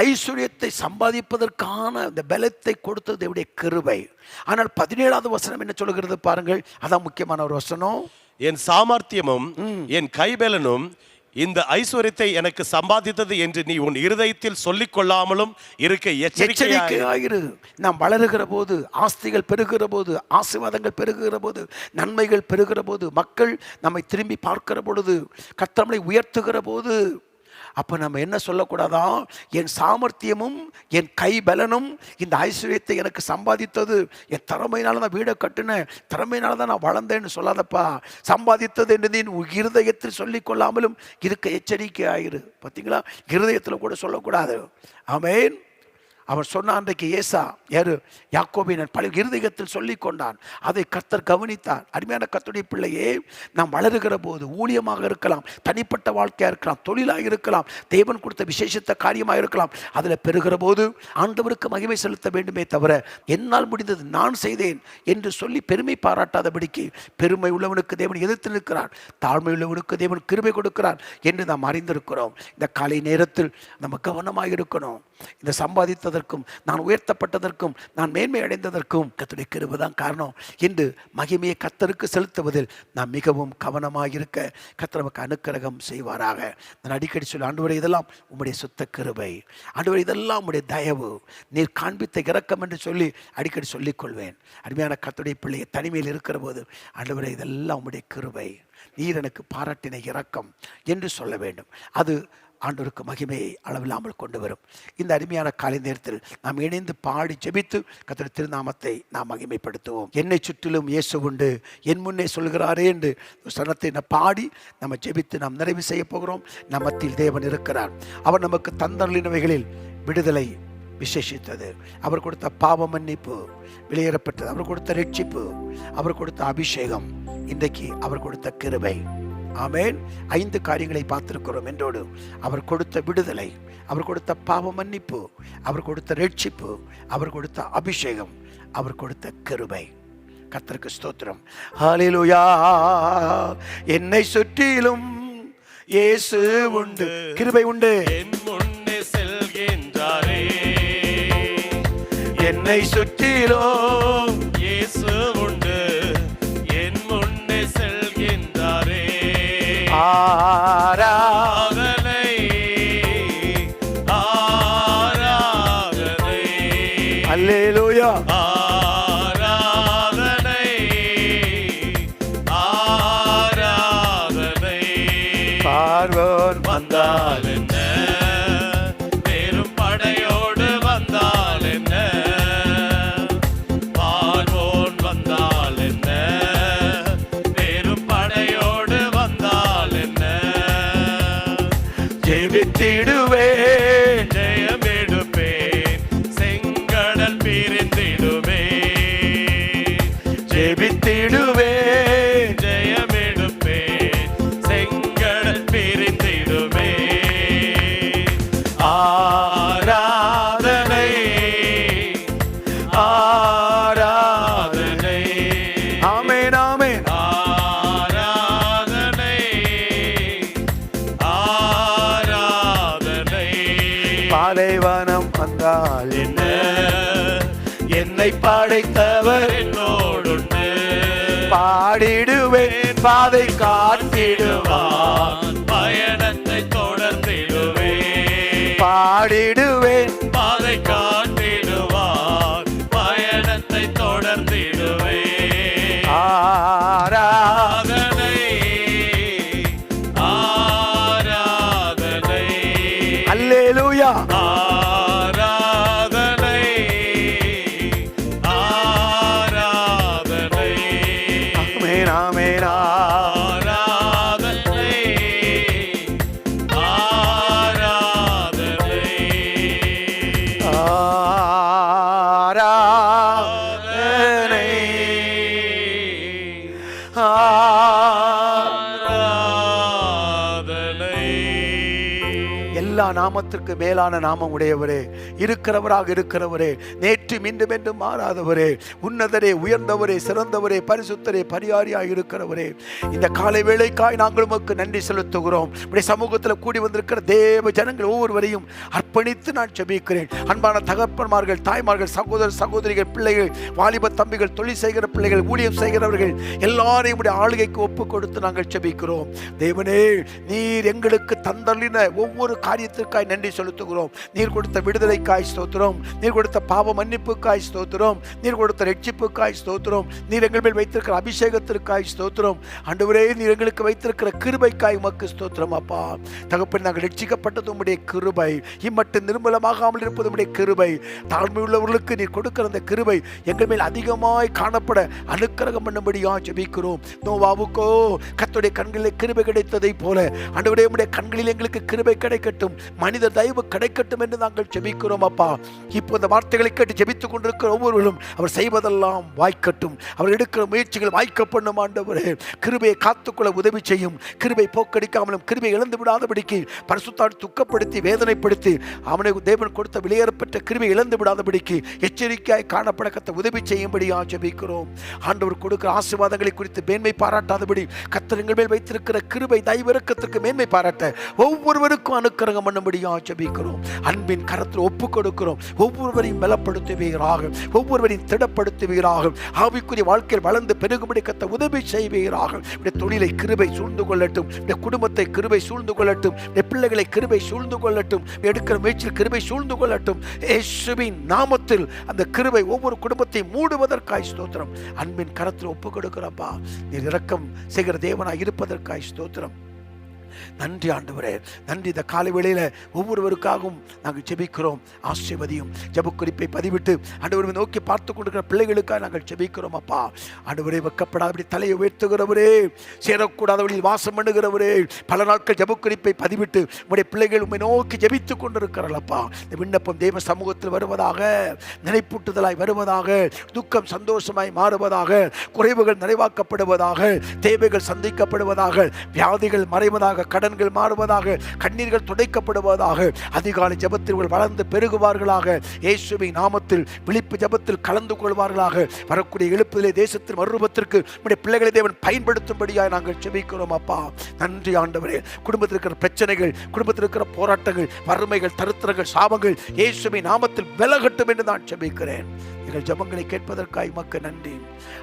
S1: ஐஸ்வர்யத்தை சம்பாதிப்பதற்கான இந்த பலத்தை கொடுத்தது தேவனுடைய கிருபை. ஆனால் 17வது வசனம் என்ன சொல்கிறது பாருங்கள். அதான் முக்கியமான ஒரு வசனம்.
S2: என் சாமர்த்தியமும் என் கைபலனும் இந்த ஐஸ்வர்யத்தை எனக்கு சம்பாதித்தது என்று நீ உன் இருதயத்தில் சொல்லிக் கொள்ளாமலும் இருக்க எச்சரிக்கையாயிரு.
S1: நாம் வளருகிற போது, ஆஸ்திகள் பெருகிற போது, ஆசீர்வாதங்கள் பெருகிற போது, நன்மைகள் பெருகிற போது, மக்கள் நம்மை திரும்பி பார்க்கிற பொழுது, கர்த்தர் நம்மை உயர்த்துகிற போது, அப்போ நம்ம என்ன சொல்லக்கூடாதான்? என் சாமர்த்தியமும் என் கை பலனும் இந்த ஐஸ்வர்யத்தை எனக்கு சம்பாதித்தது, என் திறமையினால நான் வீடை கட்டினேன், திறமையினால தான் நான் வளர்ந்தேன்னு சொல்லாதப்பா. சம்பாதித்தது என்று நீ இருதயத்தில் சொல்லிக் கொள்ளாமலும் இருக்க எச்சரிக்கை ஆயிரு. பார்த்தீங்களா? இருதயத்தில் கூட சொல்லக்கூடாது. ஆமென். அவன் சொன்ன அன்றைக்கு ஏசா யாரு? யாக்கோபின் பல இருதயத்தில் சொல்லி கொண்டான். அதை கர்த்தர் கவனித்தார். அருமையான கர்த்தருடைய பிள்ளையே, நாம் வளருகிற போது, ஊழியமாக இருக்கலாம், தனிப்பட்ட வாழ்க்கையாக இருக்கலாம், தொழிலாக இருக்கலாம், தேவன் கொடுத்த விசேஷத்த காரியமாக இருக்கலாம், அதில் பெறுகிற போது ஆண்டவருக்கு மகிமை செலுத்த வேண்டுமே தவிர என்னால் முடிந்தது நான் செய்தேன் என்று சொல்லி பெருமை பாராட்டாதபடிக்கு, பெருமை உள்ளவனுக்கு தேவன் எதிர்த்து நிற்கிறார், தாழ்மை உள்ளவனுக்கு தேவன் கிருபை கொடுக்கிறார் என்று நாம் அறிந்திருக்கிறோம். இந்த காலை நேரத்தில் நம்ம கவனமாக இருக்கணும். இந்த சம்பாதித்ததற்கும், நான் உயர்த்தப்பட்டதற்கும், நான் மேன்மை அடைந்ததற்கும் கர்த்தருடைய கிருபை தான் காரணம் என்று மகிமையை கர்த்தருக்கு செலுத்துவதில் நாம் மிகவும் கவனமாக இருக்க கர்த்தர் நமக்கு அனுக்கிரகம் செய்வாராக. நான் அடிக்கடி சொல்ல, ஆண்டவரே இதெல்லாம் உம்முடைய சுத்த கிருபை, ஆண்டவரே இதெல்லாம் உம்முடைய தயவு, நீர் காண்பித்த இரக்கம் என்று சொல்லி அடிக்கடி சொல்லிக் கொள்வேன். அருமையான கர்த்தருடைய பிள்ளையை தனிமையில் இருக்கிற போது, ஆண்டவரே இதெல்லாம் உம்முடைய கிருபை, நீர் எனக்கு பாராட்டின இரக்கம் என்று சொல்ல வேண்டும். அது ஆண்டவருக்கு மகிமையை அளவில்லாமல் கொண்டு வரும். இந்த அருமையான காலை நேரத்தில் நாம் இணைந்து பாடி ஜெபித்து கர்த்தருடைய திருநாமத்தை நாம் மகிமைப்படுத்துவோம். என்னை சுற்றிலும் இயேசு உண்டு, என் முன்னே சொல்கிறாரே என்று சனத்தை பாடி நம்ம ஜெபித்து நாம் நிறைவு செய்ய போகிறோம். நம் மத்தியில் தேவன் இருக்கிறார். அவர் நமக்கு தந்தருளினவைகளில் விடுதலை விசேஷித்தது. அவர் கொடுத்த பாவ மன்னிப்பு வெளியேறப்பட்டது. அவர் கொடுத்த ரட்சிப்பு, அவர் கொடுத்த அபிஷேகம், இன்றைக்கு அவர் கொடுத்த கிருபை. ஆமென். 5 காரியங்களை பார்த்திருக்கிறோம் என்றோடு. அவர் கொடுத்த விடுதலை, அவர் கொடுத்த பாவ மன்னிப்பு, அவர் கொடுத்த ரட்சிப்பு, அவர் கொடுத்த அபிஷேகம், அவர் கொடுத்த கிருபை. கர்த்தருக்கு ஸ்தோத்திரம். ஹல்லேலூயா. என்னை சுற்றிலும் இயேசு உண்டு, கிருபை உண்டு,
S2: என் முன்னே செல்கின்றாரே.
S1: என்னை சுற்றிலும்
S2: இயேசு உண்டு, என் முன்னே செல்கின்றாரே.
S1: ஆராதனை,
S2: ஆராதனை,
S1: அல்லேலூயா,
S2: ஆராதனை, ஆராதனை.
S1: பார்வோன்
S2: வந்தால் என்ன, பெரும் படையோடு வந்தால் என்ன, பார்வோன் வந்தால் என்ன, பெரும் படையோடு வந்தால் என்ன,
S1: ஜெபித்திடுவேன்,
S2: ஜெயமெடுப்பேன், செங்கடல் பிரிந்திடுவேன்,
S1: ஜெபித்திடுவேன்,
S2: ஜெயமெடுப்பேன், செங்கடல் பிரிந்திடுவேன்.
S1: ஆராதனை, ஆராதனை. ஆமென், ஆமென்.
S2: ஆராதனை, ஆராதனை.
S1: பாலைவனம் வந்தால் என்ன, என்னை படைத்தவர்
S2: என்னோடுண்டு,
S1: பாடிடுவேன், பாதை காட்டிடுவார்,
S2: பயணத்தை தொடர்ந்திடுவேன்,
S1: பாடிடுவேன்,
S2: பாதை காட்டிடுவார், பயணத்தை தொடர்ந்திடுவேன்.
S1: ஆராதனை,
S2: ஆராதனை,
S1: அல்லேலூயா,
S2: ஆராதனை, ஆராதனை,
S1: ஆமென், ஆமென்.
S2: ஆராதனை, ஆராதனை.
S1: எல்லா நாமத்திற்கு மேலான நாமம் உடையவரே, இருக்கிறவராக இருக்கிறவரே, நேற்று மீண்டும் என்றும் மாறாதவரே, உன்னதரே, உயர்ந்தவரே, சிறந்தவரே, பரிசுத்தரே, பரிகாரியாக இருக்கிறவரே, இந்த காலை வேளைக்காய் நாங்கள் உமக்கு நன்றி செலுத்துகிறோம். இப்படி சமூகத்தில் கூடி வந்திருக்கிற தேவ ஜனங்கள் ஒவ்வொருவரையும் அர்ப்பணித்து நான் ஜெபிக்கிறேன். அன்பான தகப்பன்மார்கள், தாய்மார்கள், சகோதர சகோதரிகள், பிள்ளைகள், வாலிப தம்பிகள், தொழில் செய்கிற பிள்ளைகள், ஊழியம் செய்கிறவர்கள் எல்லாரையும் உடைய ஆளுகைக்கு ஒப்பு கொடுத்து நாங்கள் ஜெபிக்கிறோம். தேவனே, நீர் எங்களுக்கு தந்தளின ஒவ்வொரு காரியத்திற்காய் நன்றி செலுத்துகிறோம். நீர் கொடுத்த விடுதலைக்காய் ஸ்தோத்திரம், நீர் கொடுத்த பாவ மன்னிப்புக்காய் ஸ்தோத்திரம், நீர் கொடுத்த ரட்சிப்புக்காய் ஸ்தோத்திரம், நீர் எங்கள் மேல் வைத்திருக்கிற அபிஷேகத்திற்காய் ஸ்தோத்திரம். ஆண்டவரே, நீர் எங்களுக்கு வைத்திருக்கிற கிருபைக்காய் உமக்கு ஸ்தோத்திரம். அப்பா தகப்பன், நாங்கள் ரட்சிக்கப்பட்டது உம்முடைய கிருபை, இம்மட்டு நிர்மலமாகாமல் இருப்பது உம்முடைய கிருபை. தாழ்மையுள்ளவர்களுக்கு நீர் கொடுக்கிற அந்த கிருபை எங்கள் மேல் அதிகமாய் காணப்பட அனுக்கிரகம் பண்ணும்படியா ஜெபிக்கிறோம். நோவாவுக்கோ கர்த்தருடைய கண்களில் கிருபை கிடைத்ததை போல ஆண்டவரே, உம்முடைய கண்களில் எங்களுக்கு கிருபை கிடைக்கட்டும், மனித தயவு கிடைக்கட்டும் என்று நாங்கள் ஜெபிக்கிறோம். அப்பா, இப்போ இந்த வார்த்தைகளை கேட்டு ஜெபித்துக் கொண்டிருக்கிற ஒவ்வொருவரும் அவர் செய்வதெல்லாம் வாய்க்கட்டும், அவர் எடுக்கிற முயற்சிகள் வாய்க்கப்படும். ஆண்டவரே, கிருபையை காத்துக்கொள்ள உதவி செய்யும். கிருபை போக்கடிக்காமலும் கிருபை இழந்து விடாதபடிக்கு பரிசுத்தால் துக்கப்படுத்தி வேதனைப்படுத்தி அவனை தேவன் கொடுத்த வெளியேறப்பட்ட கிருபை இழந்து விடாதபடிக்கு எச்சரிக்கையாய் காணப்பட கத்த உதவி செய்யும்படியா ஜெபிக்கிறோம். ஆண்டவர் கொடுக்கிற ஆசீர்வாதங்களை குறித்து மேன்மை பாராட்டாதபடி கர்த்தர் எங்கள் மேல் வைத்திருக்கிற கிருபை தயவிறக்கத்திற்கு மேன்மை பாராட்ட ஒவ்வொருவருக்கும் அனுக்கிரகம் பண்ணும்படியா ஜெபிக்கிறோம். அன்பின் கரத்தில் ஒப்பு கொடுக்கிறோம். ஒவ்வொருவரையும் பலப்படுத்துவீராக, ஒவ்வொருவரையும் திடப்படுத்துவீராக, ஆவிக்குரிய வாழ்க்கையில் வளர்ந்து பெருகும்படி கத்த உதவி செய்வீராக. தொழிலை கிருபை சூழ்ந்து கொள்ளட்டும், குடும்பத்தை கிருபை சூழ்ந்து கொள்ளட்டும், பிள்ளைகளை கிருபை சூழ்ந்து கொள்ளட்டும், எடுக்கிற முயற்சியில் கிருபை சூழ்ந்து கொள்ளட்டும். இயேசுவின் நாமத்தில் அந்த கிருபை ஒவ்வொரு குடும்பத்தை மூடுவதற்காய் ஸ்தோத்திரம். அன்பின் கரத்தில் ஒப்பு கொடுக்கிறப்பா, நீர் இரக்கம் செய்கிற தேவனாய் இருப்பதற்காய் ஸ்தோத்திரம். நன்றி ஆண்டவரே, நன்றி. இந்த காலை வேளையில ஒவ்வொருவருக்காகவும் நாங்கள் ஜெபிக்கிறோம். ஆசீர்வதியும். ஜெப குறிப்பை பதிவிட்டு ஆண்டவரை நோக்கி பார்த்து கொண்டிருக்கிற பிள்ளைகளுக்காக நாங்கள் ஜெபிக்கிறோம். அப்பா ஆண்டவரே, வெட்கப்படாதபடி தலையை உயர்த்துகிறவரே, சேரக்கூடாதவழியில் வாசம் பண்ணுகிறவரே, பல நாட்கள் ஜெப குறிப்பை பதிவிட்டு உடைய பிள்ளைகள் உண்மை நோக்கி ஜெபித்துக் கொண்டிருக்கிறார்கள். அப்பா, இந்த விண்ணப்பம் தேவ சமூகத்தில் வருவதாக, நினைப்பூட்டுதலாய் வருவதாக, துக்கம் சந்தோஷமாய் மாறுவதாக, குறைவுகள் நிறைவாக்கப்படுவதாக, தேவைகள் சந்திக்கப்படுவதாக, வியாதிகள் மறைவதாக, கடன்கள் மாறுவதாக, கண்ணீர்கள் துடைக்கப்படுவதாக, அதிகாலை ஜெபத்தில் வளர்ந்து பெருகுவார்களாக. இயேசுவின் நாமத்தில் விழிப்பு ஜெபத்தில் கலந்து கொள்வார்களாக. வரக்கூடிய எழுப்புதலை தேசத்தின் மறுரூபத்திற்கு நம்முடைய பிள்ளைகளை தேவன் பயன்படுத்தும்படியாக நாங்கள் ஜெபிக்கிறோம். அப்பா நன்றி ஆண்டவரே. குடும்பத்தில் இருக்கிற பிரச்சனைகள், குடும்பத்தில் இருக்கிற போராட்டங்கள், வறுமைகள், தரித்திரங்கள், சாபங்கள் இயேசுவின் நாமத்தில் விலகட்டும் என்று நான் ஜெபிக்கிறேன். எங்கள் ஜெபங்களை கேட்பதற்காய் உமக்கு நன்றி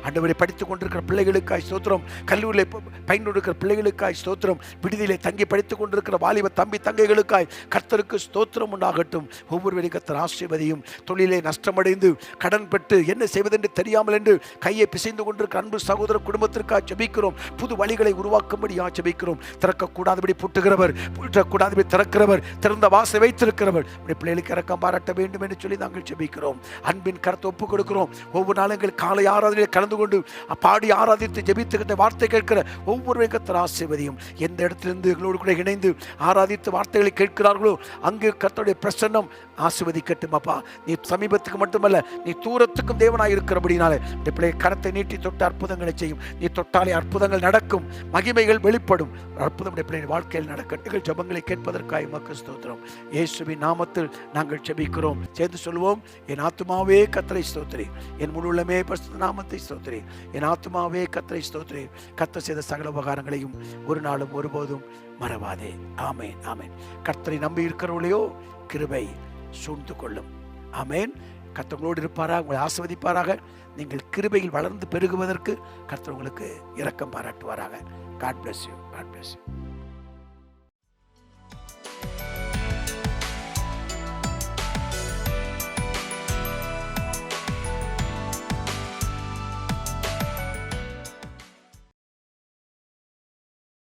S1: ஆண்டவரே. படித்துக் கொண்டிருக்கிற பிள்ளைகளுக்காய் ஸ்தோத்திரம், கல்லூரியில் பயன்படுகிற பிள்ளைகளுக்காய் ஸ்தோத்திரம், விடுதியிலே தங்கி படித்துக் கொண்டிருக்கிற வாலிப தம்பி தங்கைகளுக்காய் கர்த்தருக்கு ஸ்தோத்திரம் உண்டாகட்டும். ஒவ்வொருவரையும் கர்த்தர் ஆசீர்வதியும். தொழிலை நஷ்டமடைந்து கடன் பெற்று என்ன செய்வதென்று தெரியாமல் என்று கையை பிசைந்து கொண்டிருக்கிற அன்பு சகோதர குடும்பத்திற்காக ஜெபிக்கிறோம். புது வழிகளை உருவாக்கும்படியா ஜெபிக்கிறோம். திறக்கக்கூடாதபடி பூட்டுகிறவர், பூட்டக்கூடாதபடி திறக்கிறவர், திறந்த வாசை வைத்திருக்கிறவர் பிள்ளைகளுக்கு இரக்கம் பாராட்ட வேண்டும் என்று சொல்லி நாங்கள் ஜெபிக்கிறோம். அன்பின் கருத்தை ஒப்பு கொடுக்கிறோம். ஒவ்வொரு நாளும் எங்கள் காலை ஆராதனையில் கலந்து கொண்டு பாடி ஆராதித்து ஜெபித்து வார்த்தை கேட்கிற ஒவ்வொருவரையும் கர்த்தர் ஆசீர்வதியும். எந்த இடத்திலிருந்து எங்களோடு கூட இணைந்து ஆராதித்து வார்த்தைகளை கேட்கிறார்களோ அங்கு கர்த்தருடைய பிரசன்னம் ஆசீர்வதிக்கட்டும். அப்பா, நீ சமீபத்துக்கு மட்டுமல்ல, நீ தூரத்துக்கும் தேவனாய் இருக்கிறபடினாலே இந்த பிள்ளை கரத்தை நீட்டி தொட்டு அற்புதங்களை செய்யும். நீ தொட்டாலே அற்புதங்கள் நடக்கும், மகிமைகள் வெளிப்படும். அற்புதம் பிள்ளை வாழ்க்கையில் நடக்கட்டும். ஜெபங்களை கேட்பதற்காக உமக்கு ஸ்தோத்திரம். இயேசுவின் நாமத்தில் நாங்கள் ஜெபிக்கிறோம். சேர்ந்து சொல்வோம். என் ஆத்துமாவே கர்த்தரை ஸ்தோத்திரி, என் முழு உள்ளமே பரிசுத்த நாமத்தை ஸ்தோத்திரி, என் ஆத்துமாவே கர்த்தரை ஸ்தோத்திரி. கர்த்தர் செய்த சகல உபகாரங்களையும் ஒரு நாளும் ஒருபோதும் மறவாதே. ஆமேன், ஆமேன். கர்த்தரை நம்பி இருக்கிறவர்களையோ கிருபை சூழ்ந்து கொள்ளும். ஆமேன். கர்த்தர்களோடு இருப்பாராக, உங்களை ஆசீர்வதிப்பாராக. நீங்கள் கிருபையில் வளர்ந்து பெருகுவதற்கு கர்த்தர் உங்களுக்கு இரக்கம் பாராட்டுவாராக. God bless you. God bless you.